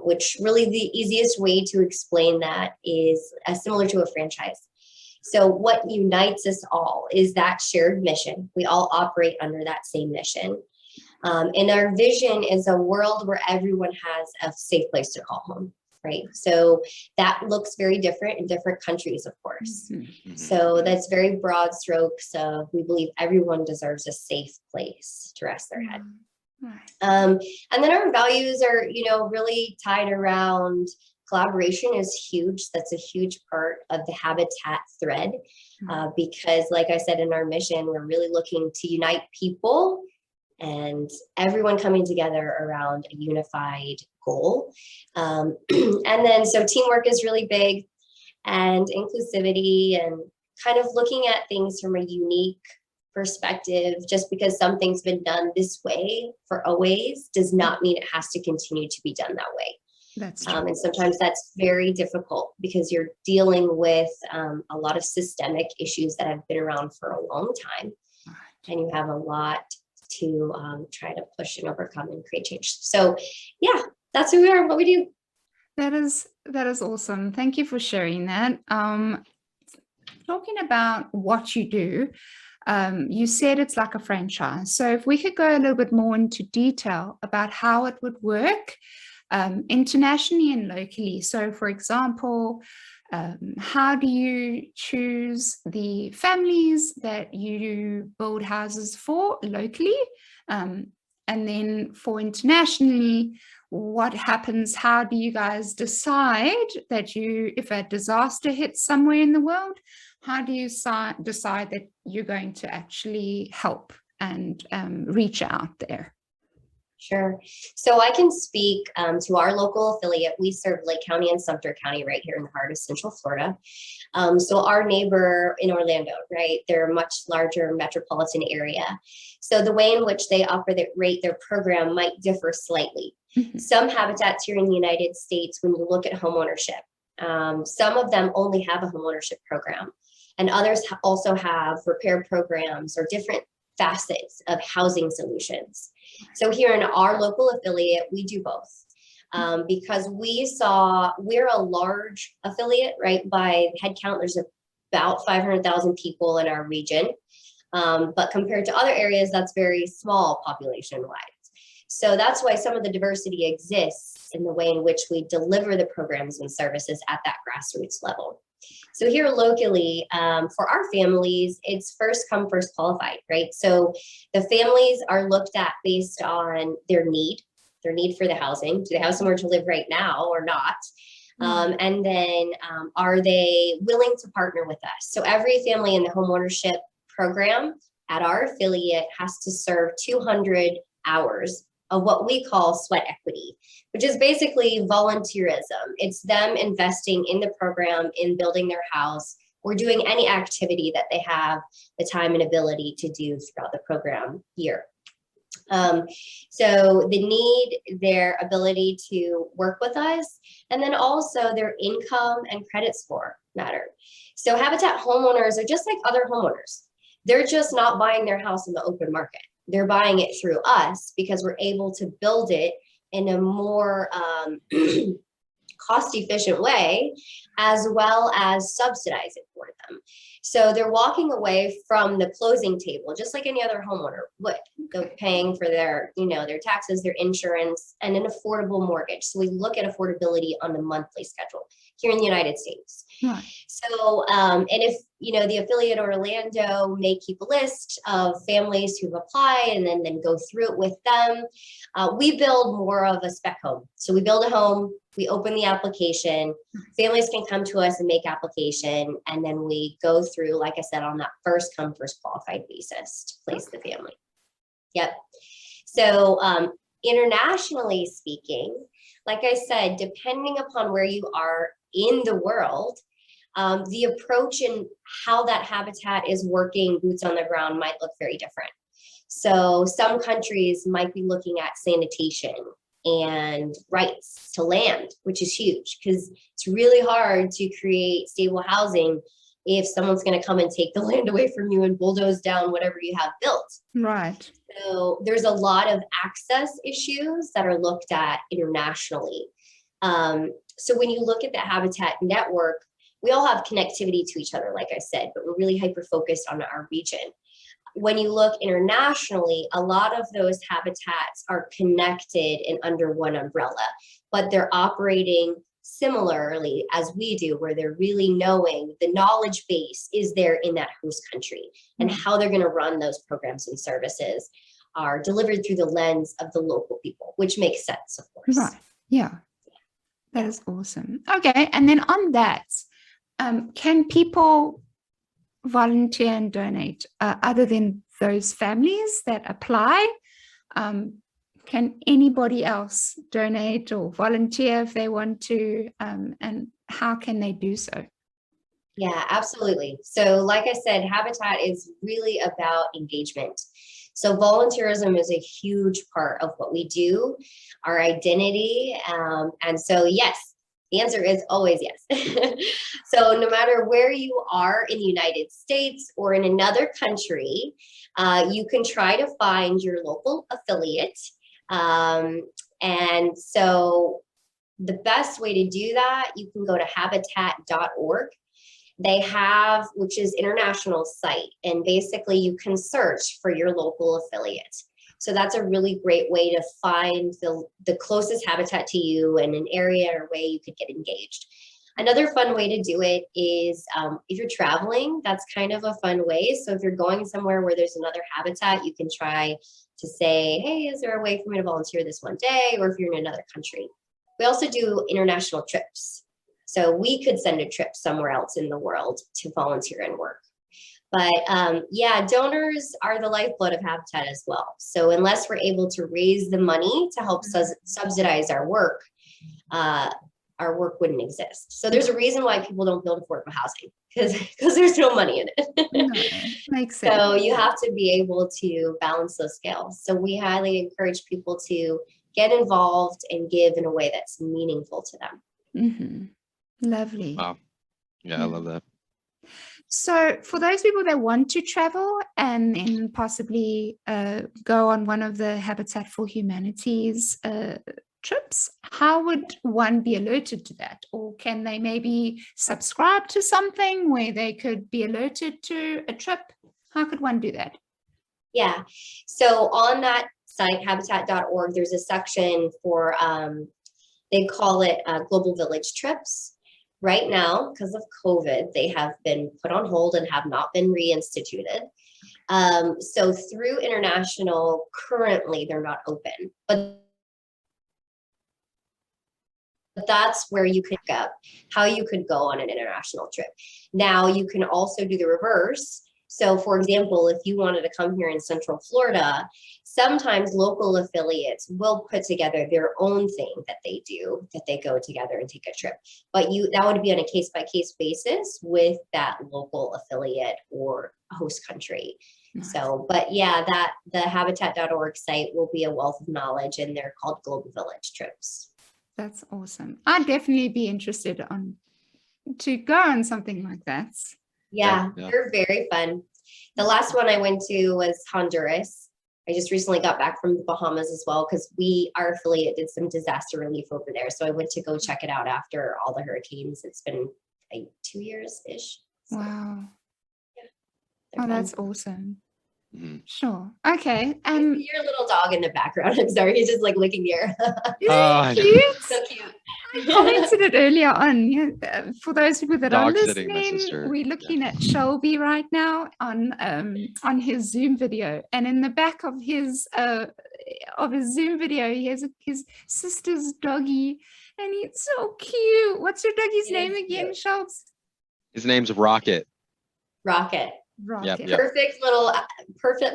which really the easiest way to explain that is similar to a franchise. So what unites us all is that shared mission. We all operate under that same mission. And our vision is a world where everyone has a safe place to call home. Right. So that looks very different in different countries, of course. Mm-hmm. So that's very broad strokes. We believe everyone deserves a safe place to rest their head. Right. And then our values are, really tied around collaboration is huge. That's a huge part of the Habitat thread, because like I said, in our mission, we're really looking to unite people and everyone coming together around a unified goal. And then so teamwork is really big, and inclusivity, and kind of looking at things from a unique perspective. Just because something's been done this way for always does not mean it has to continue to be done that way. That's true. And sometimes that's very difficult because you're dealing with a lot of systemic issues that have been around for a long time, and you have a lot to try to push and overcome and create change. So yeah, that's who we are, what we do. That is awesome. Thank you for sharing that. Talking about what you do, you said it's like a franchise. So if we could go a little bit more into detail about how it would work internationally and locally. So for example, how do you choose the families that you build houses for locally? And then for internationally, what happens? How do you guys decide that if a disaster hits somewhere in the world, how do you decide that you're going to actually help and reach out there? Sure. So I can speak to our local affiliate. We serve Lake County and Sumter County right here in the heart of Central Florida. So our neighbor in Orlando, right, they're a much larger metropolitan area. So the way in which they operate their program might differ slightly. Mm-hmm. Some habitats here in the United States, when you look at homeownership, some of them only have a homeownership program, and others also have repair programs or different facets of housing solutions. So here in our local affiliate, we do both because we're a large affiliate, right? By head count, there's about 500,000 people in our region. But compared to other areas, that's very small population-wise. So that's why some of the diversity exists in the way in which we deliver the programs and services at that grassroots level. So here locally, for our families, it's first come, first qualified, right? So the families are looked at based on their need for the housing. Do they have somewhere to live right now or not? And then are they willing to partner with us? So every family in the homeownership program at our affiliate has to serve 200 hours of what we call sweat equity, which is basically volunteerism. It's them investing in the program, in building their house, or doing any activity that they have the time and ability to do throughout the program year. So the need, their ability to work with us, and then also their income and credit score matter. So Habitat homeowners are just like other homeowners. They're just not buying their house in the open market. They're buying it through us because we're able to build it in a more cost-efficient way, as well as subsidize it for them. So they're walking away from the closing table, just like any other homeowner would. They're paying for their taxes, their insurance, and an affordable mortgage. So we look at affordability on a monthly schedule here in the United States. Right. So, and if, the affiliate Orlando may keep a list of families who've applied and then go through it with them. We build more of a spec home. So we build a home, we open the application, families can come to us and make application, and then we go through, like I said, on that first come, first qualified basis to place the family. Yep. So internationally speaking, like I said, depending upon where you are in the world, the approach and how that habitat is working, boots on the ground, might look very different. So some countries might be looking at sanitation and rights to land, which is huge because it's really hard to create stable housing if someone's going to come and take the land away from you and bulldoze down whatever you have built. Right. So there's a lot of access issues that are looked at internationally. So when you look at the habitat network, we all have connectivity to each other, like I said, but we're really hyper-focused on our region. When you look internationally, a lot of those habitats are connected and under one umbrella, but they're operating similarly as we do, where they're really knowing the knowledge base is there in that host country, and how they're going to run those programs and services are delivered through the lens of the local people, which makes sense, of course. Right. Yeah. That is awesome. Okay. And then on that, can people volunteer and donate other than those families that apply? Can anybody else donate or volunteer if they want to? And how can they do so? Yeah, absolutely. So like I said, Habitat is really about engagement. So volunteerism is a huge part of what we do, our identity. And so, yes, the answer is always yes. So no matter where you are in the United States or in another country, you can try to find your local affiliate. And so the best way to do that, you can go to habitat.org. They have, which is international site, and basically you can search for your local affiliate. So that's a really great way to find the closest habitat to you and an area or way you could get engaged. Another fun way to do it is if you're traveling, that's kind of a fun way. So if you're going somewhere where there's another habitat, you can try to say, hey, is there a way for me to volunteer this one day? Or if you're in another country. We also do international trips. So we could send a trip somewhere else in the world to volunteer and work. But yeah, donors are the lifeblood of Habitat as well. So unless we're able to raise the money to help subsidize our work wouldn't exist. So there's a reason why people don't build affordable housing, because there's no money in it. No, makes sense. So you have to be able to balance those scales. So we highly encourage people to get involved and give in a way that's meaningful to them. Mm-hmm. Lovely. Wow. Yeah, I love that. So for those people that want to travel and then possibly go on one of the Habitat for Humanity's trips, how would one be alerted to that? Or can they maybe subscribe to something where they could be alerted to a trip? How could one do that? Yeah. So on that site, habitat.org, there's a section for, they call it Global Village Trips. Right now, because of COVID, they have been put on hold and have not been reinstituted. So through international, currently they're not open, but that's where you could go, how you could go on an international trip. Now you can also do the reverse. So for example, if you wanted to come here in Central Florida, sometimes local affiliates will put together their own thing that they do, that they go together and take a trip. But that would be on a case-by-case basis with that local affiliate or host country. Nice. So, but yeah, the habitat.org site will be a wealth of knowledge, and they're called Global Village Trips. That's awesome. I'd definitely be interested to go on something like that. Yeah, they're very fun. The last one I went to was Honduras. I just recently got back from the Bahamas as well, because our affiliate did some disaster relief over there. So I went to go check it out after all the hurricanes. It's been like 2 years-ish. So, wow. Yeah, that's awesome. Mm-hmm. Sure. Okay. Your little dog in the background. I'm sorry. He's just like licking the air. Cute. So cute. I commented it earlier on. Yeah, for those people that are listening, we're looking at Shelby right now on his Zoom video, and in the back of his Zoom video, he has his sister's doggy, and it's so cute. What's your doggy's name again, Shelbs? His name's Rocket. Rocket. Yep. Perfect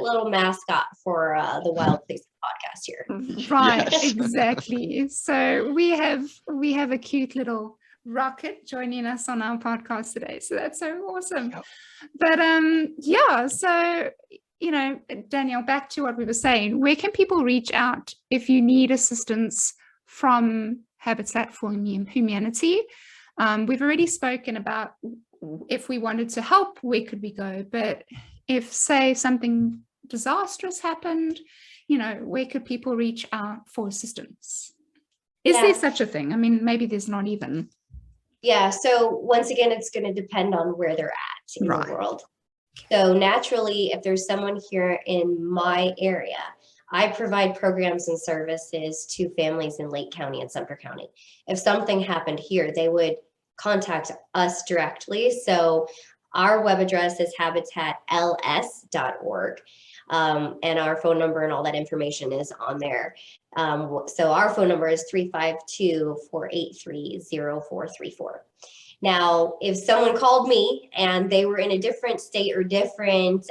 little mascot for the Wild Places podcast here. Right, yes. Exactly. So we have a cute little Rocket joining us on our podcast today. So that's so awesome. Yep. But so Danielle, back to what we were saying. Where can people reach out if you need assistance from Habitat for Humanity? We've already spoken about if we wanted to help, where could we go? But if, say, something disastrous happened, where could people reach out for assistance? Is there such a thing? I mean, maybe there's not even. Yeah. So once again, it's going to depend on where they're at in the world. So naturally, if there's someone here in my area, I provide programs and services to families in Lake County and Sumter County. If something happened here, they would contact us directly. So our web address is habitatls.org, and our phone number and all that information is on there. So our phone number is 352-483-0434. Now, if someone called me and they were in a different state or different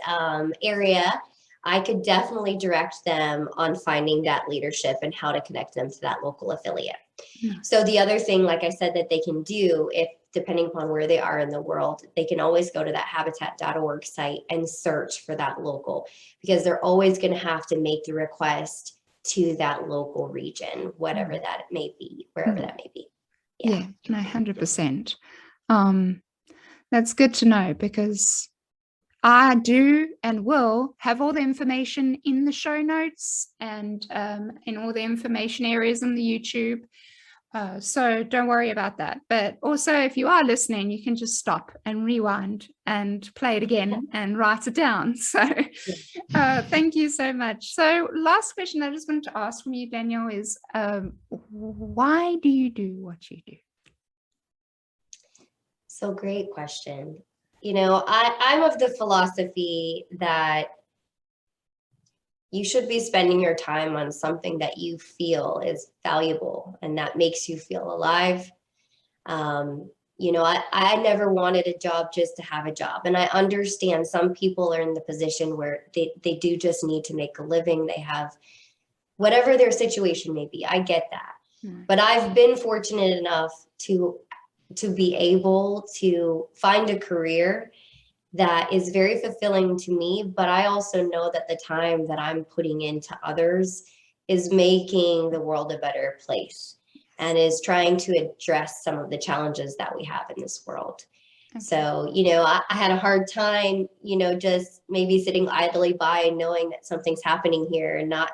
area, I could definitely direct them on finding that leadership and how to connect them to that local affiliate. So the other thing, like I said, that they can do, if depending upon where they are in the world, they can always go to that habitat.org site and search for that local, because they're always going to have to make the request to that local region, whatever that may be, wherever that may be. Yeah, no, 100%. That's good to know, because I do and will have all the information in the show notes and in all the information areas in the YouTube. So don't worry about that. But also, if you are listening, you can just stop and rewind and play it again and write it down. So thank you so much. So last question I just wanted to ask from you, Danielle, is why do you do what you do? So great question. You know, I'm of the philosophy that you should be spending your time on something that you feel is valuable and that makes you feel alive. You know, I never wanted a job just to have a job. And I understand some people are in the position where they do just need to make a living. They have whatever their situation may be. I get that. But I've been fortunate enough to be able to find a career that is very fulfilling to me, but I also know that the time that I'm putting into others is making the world a better place and is trying to address some of the challenges that we have in this world. Okay. So, you know, I had a hard time, you know, just maybe sitting idly by knowing that something's happening here and not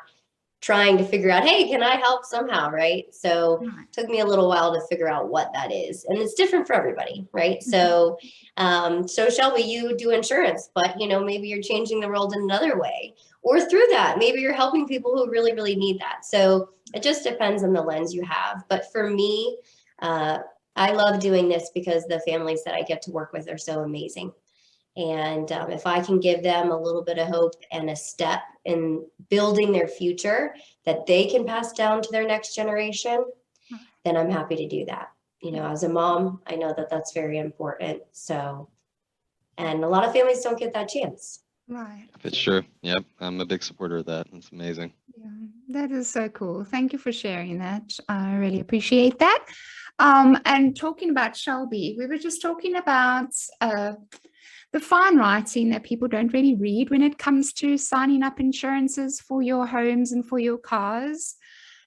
trying to figure out, hey, can I help somehow, right? So it took me a little while to figure out what that is. And it's different for everybody, right? So Shelby, you do insurance, but, you know, maybe you're changing the world in another way. Or through that, maybe you're helping people who really, really need that. So it just depends on the lens you have. But for me, I love doing this because the families that I get to work with are so amazing. And if I can give them a little bit of hope and a step in building their future that they can pass down to their next generation, then I'm happy to do that. You know, as a mom, I know that that's very important. So, and a lot of families don't get that chance. Right. It's true. Yep. I'm a big supporter of that. It's amazing. Yeah, that is so cool. Thank you for sharing that. I really appreciate that. And talking about Shelby, we were just talking about the fine writing that people don't really read when it comes to signing up insurances for your homes and for your cars.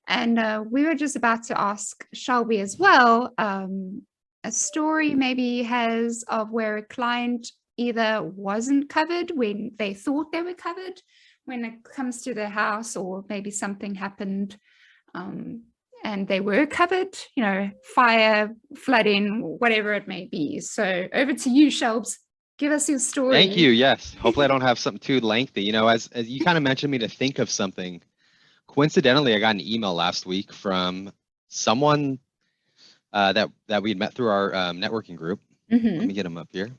And we were just about to ask Shelby as well, a story maybe has of where a client either wasn't covered when they thought they were covered when it comes to their house, or maybe something happened and they were covered, you know, fire, flooding, whatever it may be. So over to you, Shelbs. Give us your story. Thank you. Yes. Hopefully I don't have something too lengthy. You know, as you kind of mentioned me to think of something, coincidentally, I got an email last week from someone that we had met through our networking group. Let me get him up here.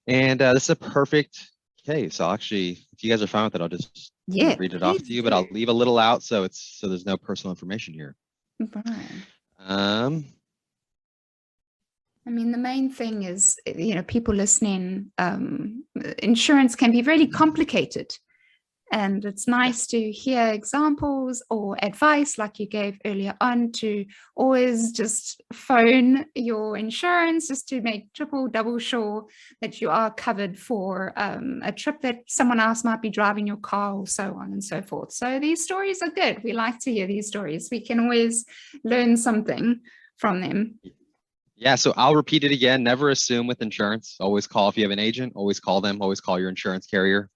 And this is a perfect case. I'll actually, if you guys are fine with it, I'll just read it off to you, but I'll leave a little out so there's no personal information here. Right. I mean, the main thing is, you know, people listening, insurance can be really complicated. And it's nice to hear examples or advice like you gave earlier on, to always just phone your insurance just to make double sure that you are covered for a trip that someone else might be driving your car, or so on and so forth. So these stories are good. We like to hear these stories. We can always learn something from them. Yeah, so I'll repeat it again. Never assume with insurance. Always call if you have an agent. Always call them. Always call your insurance carrier.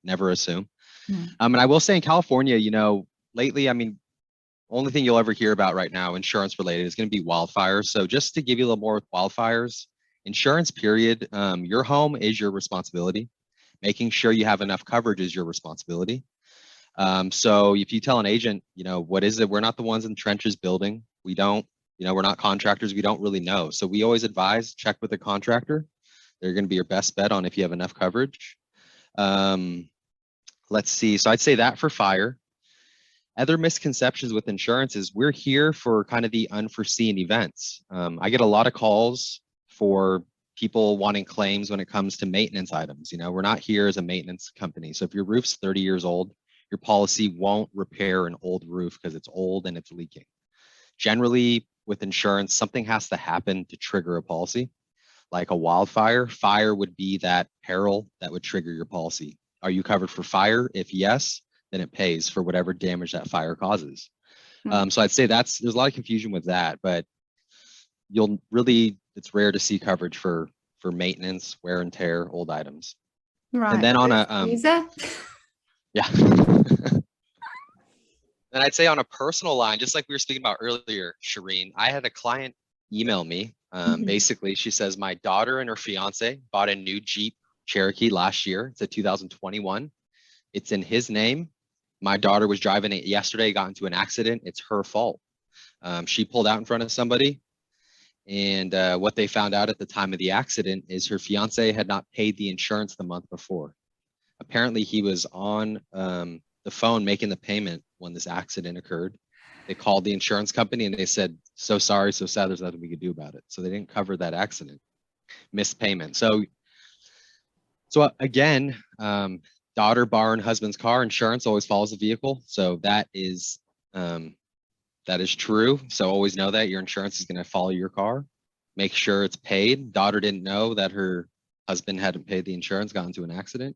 Never assume. And I will say in California, you know, lately, I mean, only thing you'll ever hear about right now, insurance related, is going to be wildfires. So just to give you a little more with wildfires, insurance period, your home is your responsibility. Making sure you have enough coverage is your responsibility. So if you tell an agent, you know, what is it? We're not the ones in the trenches building. We don't, you know, we're not contractors. We don't really know. So we always advise, check with the contractor. They're going to be your best bet on if you have enough coverage. Let's see. So I'd say that for fire. Other misconceptions with insurance is we're here for kind of the unforeseen events. I get a lot of calls for people wanting claims when it comes to maintenance items. You know, we're not here as a maintenance company. So if your roof's 30 years old, your policy won't repair an old roof because it's old and it's leaking. Generally, with insurance, something has to happen to trigger a policy. Like a wildfire, fire would be that peril that would trigger your policy. Are you covered for fire? If yes, then it pays for whatever damage that fire causes. So I'd say there's a lot of confusion with that, but it's rare to see coverage for maintenance, wear and tear, old items. Right. And then on a yeah. And I'd say on a personal line, just like we were speaking about earlier, Shireen, I had a client email me. Basically, she says, my daughter and her fiance bought a new Jeep Cherokee last year. It's a 2021. It's in his name. My daughter was driving it yesterday, got into an accident. It's her fault. She pulled out in front of somebody. And what they found out at the time of the accident is her fiance had not paid the insurance the month before. Apparently, he was on the phone making the payment when this accident occurred. They called the insurance company and they said, so sorry, so sad, there's nothing we could do about it. So they didn't cover that accident, missed payment. So again, daughter borrowing husband's car, insurance always follows the vehicle. So that is true. So always know that your insurance is going to follow your car. Make sure it's paid. Daughter didn't know that her husband hadn't paid the insurance, got into an accident.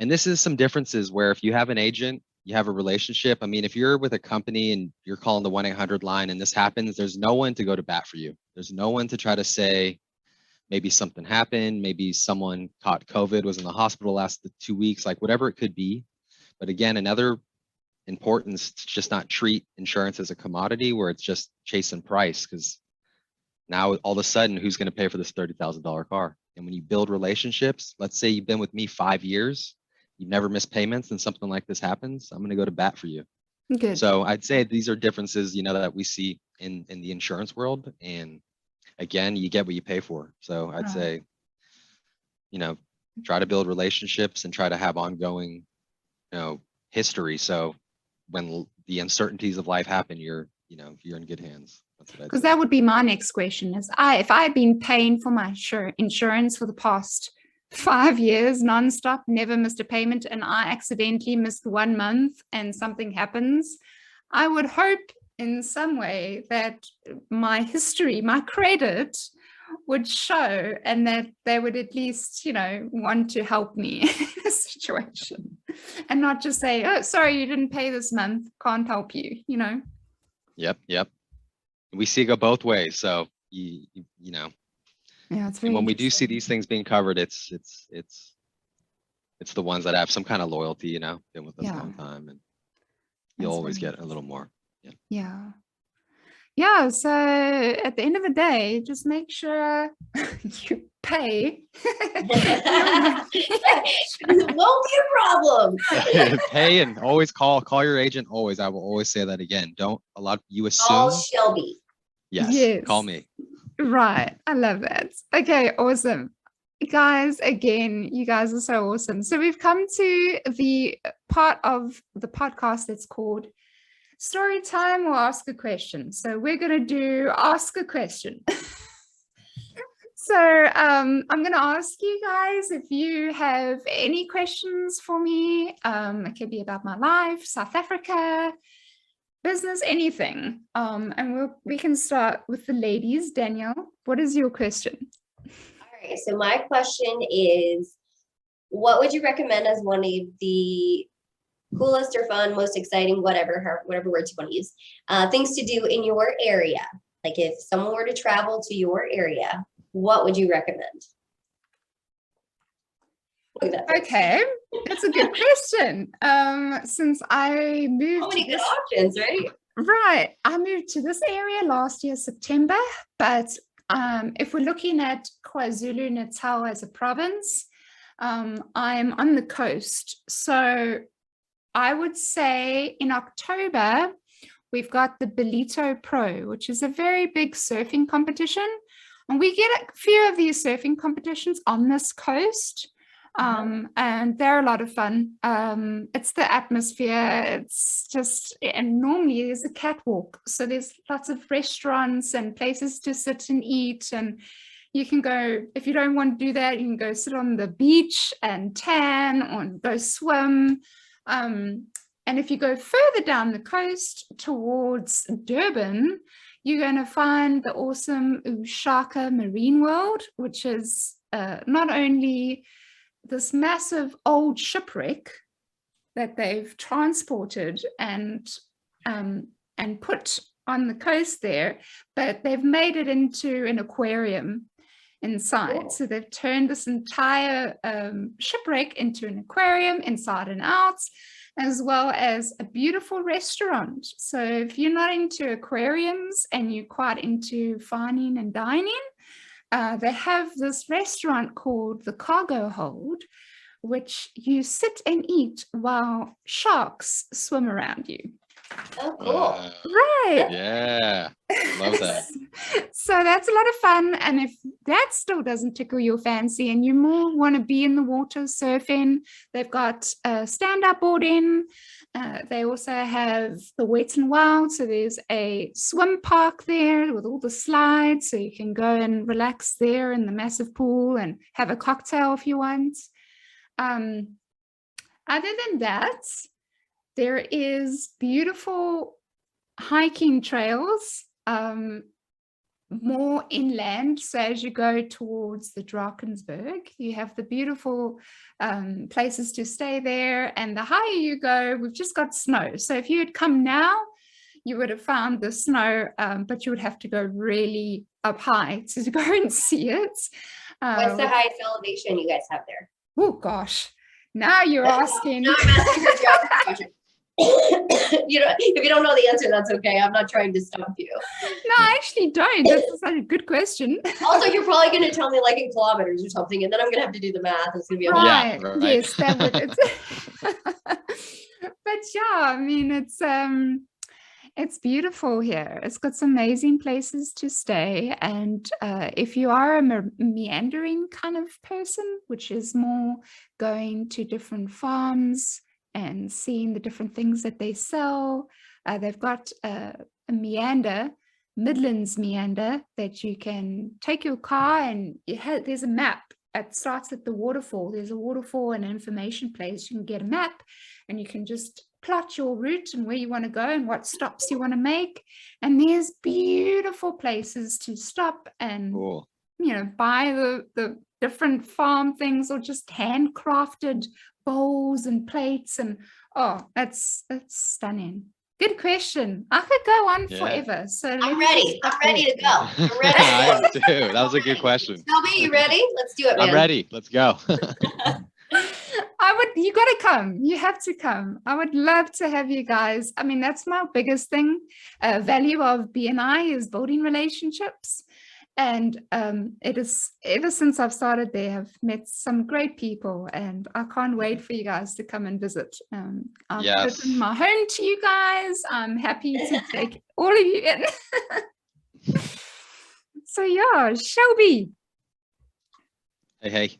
And this is some differences where if you have an agent, you have a relationship. I mean, if you're with a company and you're calling the 1-800 line and this happens, there's no one to go to bat for you. There's no one to try to say, maybe something happened, maybe someone caught COVID, was in the hospital last 2 weeks, like whatever it could be. But again, another importance to just not treat insurance as a commodity where it's just chasing price, because now all of a sudden, who's going to pay for this $30,000 car? And when you build relationships, let's say you've been with me 5 years, you've never missed payments, and something like this happens, I'm going to go to bat for you. Good. So I'd say these are differences, that we see in the insurance world. And again, you get what you pay for. So I'd say, try to build relationships and try to have ongoing, history. So when the uncertainties of life happen, you're in good hands. Because that would be my next question is if I had been paying for my insurance for the past 5 years nonstop, never missed a payment, and I accidentally missed 1 month and something happens, I would hope in some way that my history, my credit would show, and that they would at least, want to help me in a situation and not just say, oh, sorry, you didn't pay this month, can't help you, Yep. We see it go both ways. So, Yeah, it's and when we do see interesting. these things being covered, it's the ones that have some kind of loyalty, been with us a long time, and you'll That's always very get a little more. Yeah. So at the end of the day, just make sure you pay. It won't be a problem. Pay and always call your agent. Always. I will always say that again. You assume. Call Shelby. Yes. Call me. Right. I love that. Okay. Awesome. Guys, again, you guys are so awesome. So we've come to the part of the podcast that's called Story Time or Ask a Question. So we're going to do Ask a Question. So I'm going to ask you guys if you have any questions for me. It could be about my life, South Africa, business, anything. And we can start with the ladies. Danielle, what is your question? All right. So my question is, what would you recommend as one of the coolest or fun, most exciting, whatever words you want to use, things to do in your area? Like if someone were to travel to your area, what would you recommend? Okay, that's a good question. Since I moved, so many good options, right? Right, I moved to this area last year, September. But if we're looking at KwaZulu-Natal as a province, I'm on the coast. So I would say in October, we've got the Belito Pro, which is a very big surfing competition. And we get a few of these surfing competitions on this coast. And they're a lot of fun. It's the atmosphere. It's just, and normally there's a catwalk. So there's lots of restaurants and places to sit and eat. And you can go, if you don't want to do that, you can go sit on the beach and tan or go swim. And if you go further down the coast towards Durban, you're going to find the awesome Ushaka Marine World, which is not only this massive old shipwreck that they've transported and put on the coast there, but they've made it into an aquarium inside. Cool. So they've turned this entire shipwreck into an aquarium inside and out, as well as a beautiful restaurant. So if you're not into aquariums and you're quite into fining and dining, they have this restaurant called the Cargo Hold, which you sit and eat while sharks swim around you. Oh, cool. Right. Yeah, love that. So that's a lot of fun. And if that still doesn't tickle your fancy and you more want to be in the water surfing, they've got stand-up boarding. They also have the Wet and Wild. So there's a swim park there with all the slides. So you can go and relax there in the massive pool and have a cocktail if you want. Other than that, there is beautiful hiking trails, more inland. So as you go towards the Drakensberg, you have the beautiful places to stay there. And the higher you go, we've just got snow. So if you had come now, you would have found the snow, but you would have to go really up high to go and see it. What's the highest elevation you guys have there? Oh, gosh. Now you're asking. No, I'm asking for geography question. You know, if you don't know the answer, that's okay. I'm not trying to stump you. No, I actually don't. That's such a good question. Also, you're probably going to tell me like in kilometers or something, and then I'm going to have to do the math. It's going to be a Right. Yeah, right. Yes, that would. But yeah, I mean, it's beautiful here. It's got some amazing places to stay. And if you are a meandering kind of person, which is more going to different farms and seeing the different things that they sell, they've got a meander, Midlands meander, that you can take your car and there's a map. It starts at the waterfall. There's a waterfall and information place. You can get a map and you can just plot your route and where you want to go and what stops you want to make. And there's beautiful places to stop and, Cool. buy the different farm things or just handcrafted bowls and plates. And that's stunning. Good question. I could go on forever. So I'm ready. I'm ready to go. I'm ready. I am too. That was a good question. Shelby, you ready? Let's do it, man. I'm ready. Let's go. You got to come. You have to come. I would love to have you guys. I mean, that's my biggest thing. Value of BNI is building relationships. And it is, ever since I've started there, I've met some great people and I can't wait for you guys to come and visit. I'll Yes. open my home to you guys. I'm happy to take all of you in. So yeah, Shelby, Hey.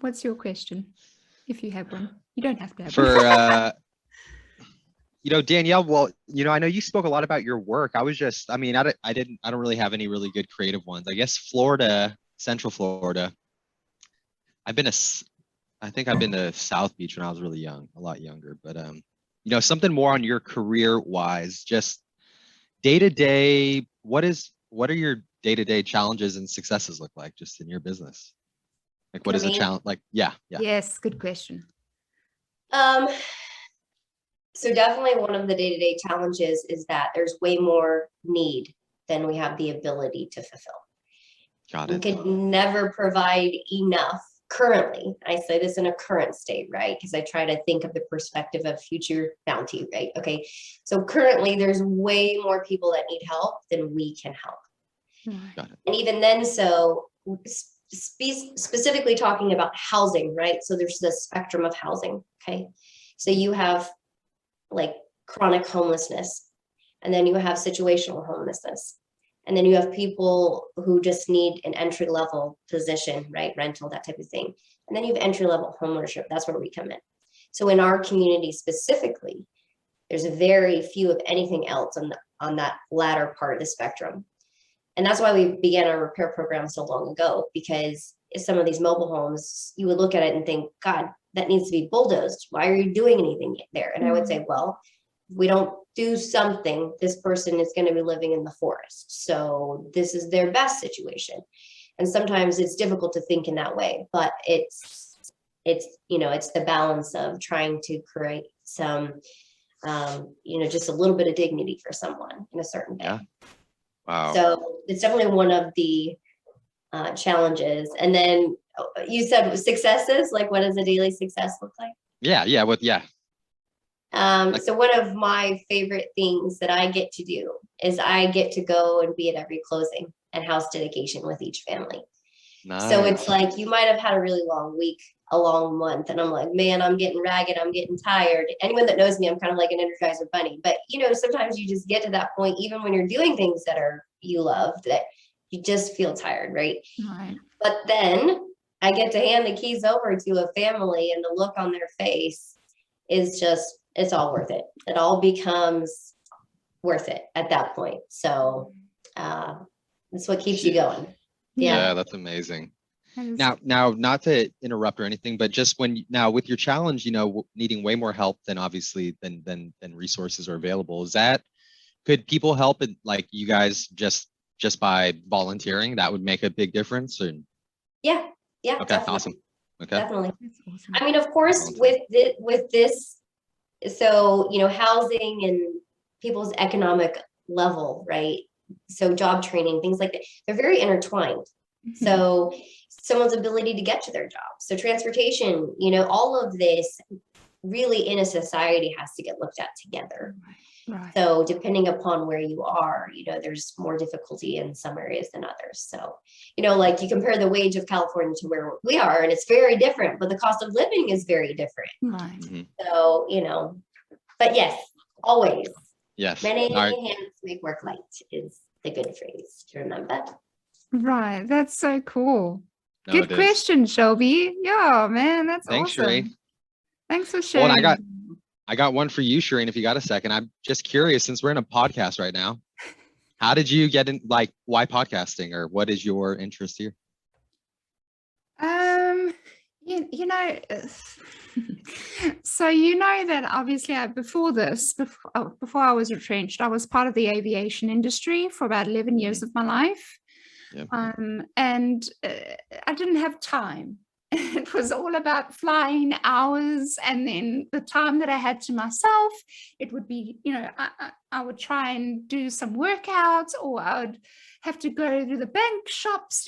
what's your question? If you have one, you don't have to have For one. Danielle, well, I know you spoke a lot about your work. I was just, I don't really have any really good creative ones. I guess Florida, Central Florida. I think I've been to South Beach when I was really young, a lot younger, but something more on your career wise, just day to day, what are your day-to-day challenges and successes look like just in your business? Like what is a challenge? Like, yeah. Yes, good question. So definitely one of the day-to-day challenges is that there's way more need than we have the ability to fulfill. Got We it. can never provide enough currently. I say this in a current state, right? Because I try to think of the perspective of future bounty, right? Okay. So currently there's way more people that need help than we can help. Got it. And even then, so specifically talking about housing, right? So there's the spectrum of housing, okay? So you have like chronic homelessness, and then you have situational homelessness, and then you have people who just need an entry-level position, right? Rental, that type of thing. And then you have entry-level homeownership. That's where we come in. So in our community specifically, there's very few of anything else on that latter part of the spectrum. And that's why we began our repair program so long ago, because some of these mobile homes, you would look at it and think, God, that needs to be bulldozed. Why are you doing anything there? And I would say, well, if we don't do something, this person is going to be living in the forest. So this is their best situation. And sometimes it's difficult to think in that way, but it's the balance of trying to create some, just a little bit of dignity for someone in a certain way. Yeah. Wow. So it's definitely one of the challenges. And then you said successes, like what does a daily success look like? Yeah. So one of my favorite things that I get to do is I get to go and be at every closing and house dedication with each family. Nice. So it's like, you might have had a really long week, a long month, and I'm like, man, I'm getting ragged, I'm getting tired. Anyone that knows me, I'm kind of like an Energizer bunny. But sometimes you just get to that point, even when you're doing things that you love, that you just feel tired, right? Right. But then I get to hand the keys over to a family, and the look on their face is just, it's all worth it. It all becomes worth it at that point. So that's what keeps you going. Yeah, that's amazing. Now, not to interrupt or anything, but just now with your challenge, needing way more help than obviously than resources are available. Could people help it, like you guys just by volunteering? That would make a big difference. Or yeah, okay, definitely. awesome. Okay, Definitely. That's awesome. I mean, of course, with this, so housing and people's economic level, right? So job training, things like that, they're very intertwined. So someone's ability to get to their job, so transportation, all of this really in a society has to get looked at together. Right. So depending upon where you are, there's more difficulty in some areas than others. So, like you compare the wage of California to where we are, and it's very different, but the cost of living is very different. Right. Mm-hmm. So, but yes, always. Yes. Many All right. hands make work light is the good phrase to remember. Right. That's so cool. No, Good it is. question, Shelby. Yeah, man, that's Thanks, awesome. Shireen. Thanks for Well, sharing. and I got one for you, Shireen, if you got a second. I'm just curious, since we're in a podcast right now, how did you get in, why podcasting, or what is your interest here? So that obviously before I was retrenched, I was part of the aviation industry for about 11 years of my life. Yep. And I didn't have time. It was all about flying hours, and then the time that I had to myself, it would be, I would try and do some workouts, or I would have to go to the bank shops.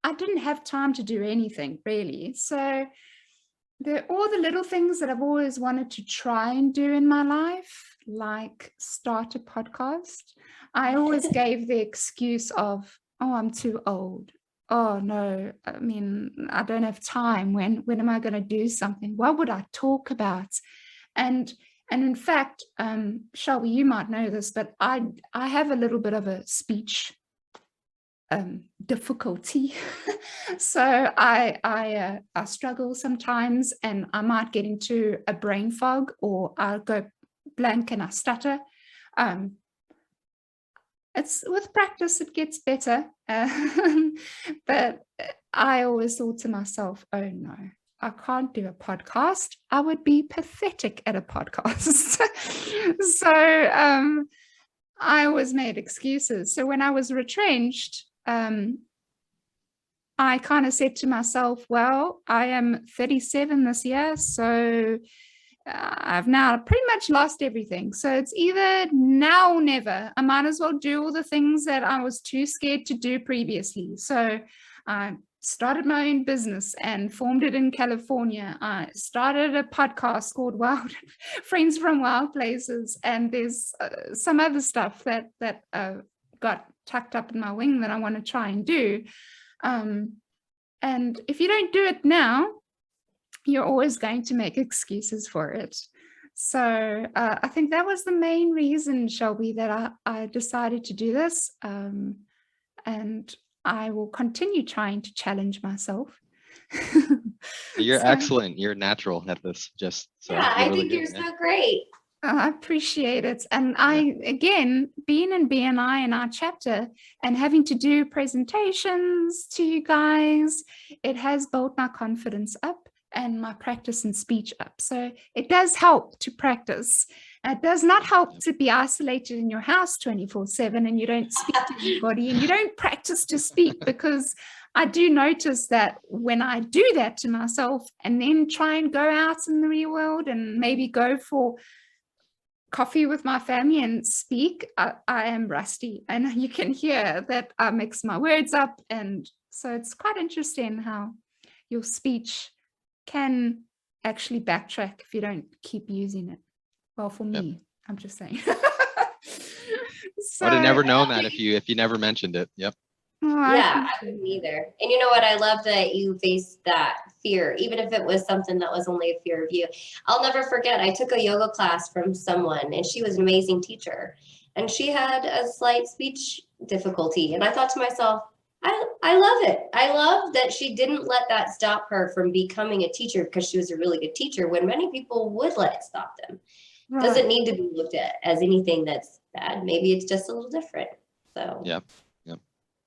I didn't have time to do anything really. So they're all the little things that I've always wanted to try and do in my life, like start a podcast. I always gave the excuse of, oh, I'm too old. Oh no, I mean, I don't have time. When am I going to do something? What would I talk about? And in fact, Shelby, you might know this, but I have a little bit of a speech difficulty. So I struggle sometimes, and I might get into a brain fog, or I'll go blank and I stutter. It's with practice, it gets better. But I always thought to myself, oh no, I can't do a podcast. I would be pathetic at a podcast. So I always made excuses. So when I was retrenched, I kind of said to myself, well, I am 37 this year, so I've now pretty much lost everything. So it's either now or never. I might as well do all the things that I was too scared to do previously. So I started my own business and formed it in California. I started a podcast called Friends From Wild Places, and there's some other stuff that got tucked up in my wing that I want to try and do. And if you don't do it now, you're always going to make excuses for it. So I think that was the main reason, Shelby, that I decided to do this. And I will continue trying to challenge myself. You're excellent. You're natural at this. Just so yeah, I really think good, you're so great. I appreciate it. And I, again, being in BNI in our chapter and having to do presentations to you guys, it has built my confidence up and my practice and speech up. So it does help to practice. It does not help to be isolated in your house 24/7 and you don't speak to anybody and you don't practice to speak, because I do notice that when I do that to myself and then try and go out in the real world and maybe go for coffee with my family and speak, I am rusty, and you can hear that I mix my words up. And so it's quite interesting how your speech can actually backtrack if you don't keep using it. Well, for me, I'm just saying. I would have never known that if you never mentioned it. Yep. Yeah, I wouldn't either. And you know what? I love that you faced that fear, even if it was something that was only a fear of you. I'll never forget, I took a yoga class from someone, and she was an amazing teacher. And she had a slight speech difficulty. And I thought to myself, I love it. I love that she didn't let that stop her from becoming a teacher, because she was a really good teacher, when many people would let it stop them. Right. Doesn't need to be looked at as anything that's bad. Maybe it's just a little different. So yeah.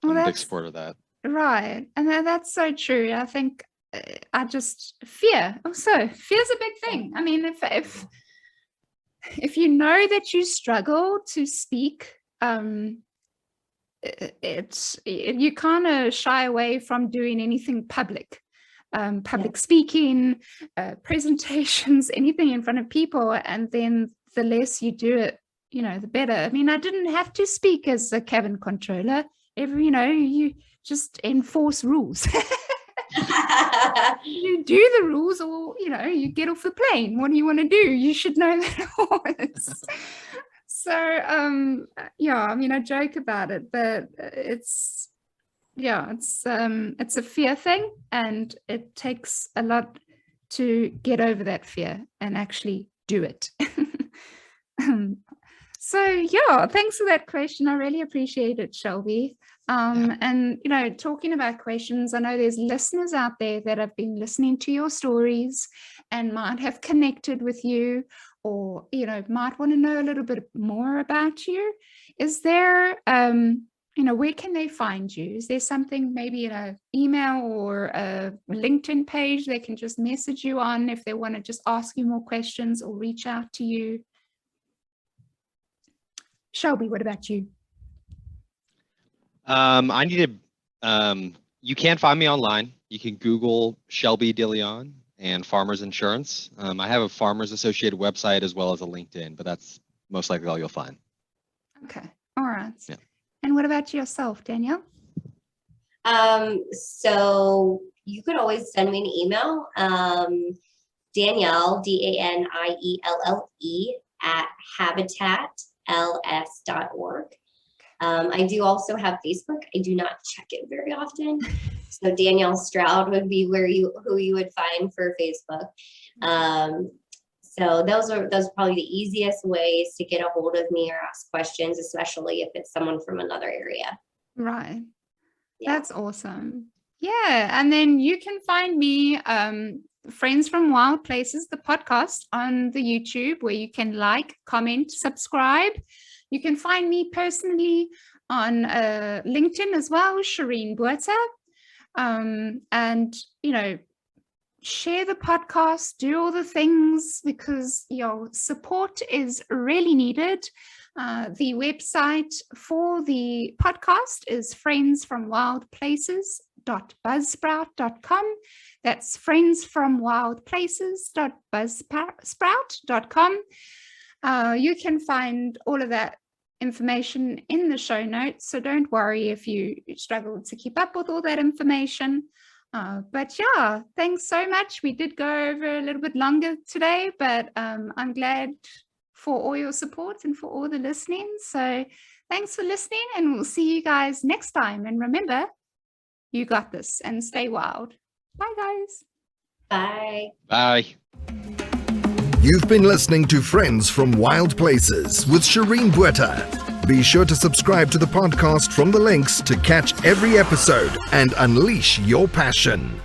I'm a big supporter of that. Right. And that's so true. I think fear also, fear's a big thing. I mean, if you know that you struggle to speak, you kind of shy away from doing anything public, speaking, presentations, anything in front of people. And then the less you do it, the better. I mean, I didn't have to speak as a cabin controller. You just enforce rules. You do the rules, or you get off the plane. What do you want to do? You should know that always. So I mean, I joke about it, but it's a fear thing, and it takes a lot to get over that fear and actually do it. So thanks for that question. I really appreciate it, Shelby. And talking about questions, I know there's listeners out there that have been listening to your stories and might have connected with you, or might want to know a little bit more about you. Is there where can they find you? Is there something, maybe an email or a LinkedIn page they can just message you on if they want to just ask you more questions or reach out to you? Shelby, what about you? You can find me online. You can Google Shelby De Leon and Farmers Insurance. I have a Farmers Associated website as well as a LinkedIn, but that's most likely all you'll find. Okay. All right. Yeah. And what about yourself, Danielle? So you could always send me an email, Danielle, DANIELLE @habitatls.org. I do also have Facebook. I do not check it very often. So Danielle Stroud would be who you would find for Facebook. So those are probably the easiest ways to get a hold of me or ask questions, especially if it's someone from another area. Right. Yeah. That's awesome. Yeah. And then you can find me, Friends from Wild Places, the podcast on the YouTube, where you can like, comment, subscribe. You can find me personally on LinkedIn as well, Shireen Buerta. And, share the podcast, do all the things, because your support is really needed. The website for the podcast is friendsfromwildplaces.buzzsprout.com. That's friendsfromwildplaces.buzzsprout.com. You can find all of that information in the show notes, so don't worry if you struggle to keep up with all that information. But thanks so much. We did go over a little bit longer today, but I'm glad for all your support and for all the listening. So thanks for listening, and we'll see you guys next time. And remember, you got this, and stay wild. Bye, guys. Bye. Bye. You've been listening to Friends from Wild Places with Shireen Buerta. Be sure to subscribe to the podcast from the links to catch every episode and unleash your passion.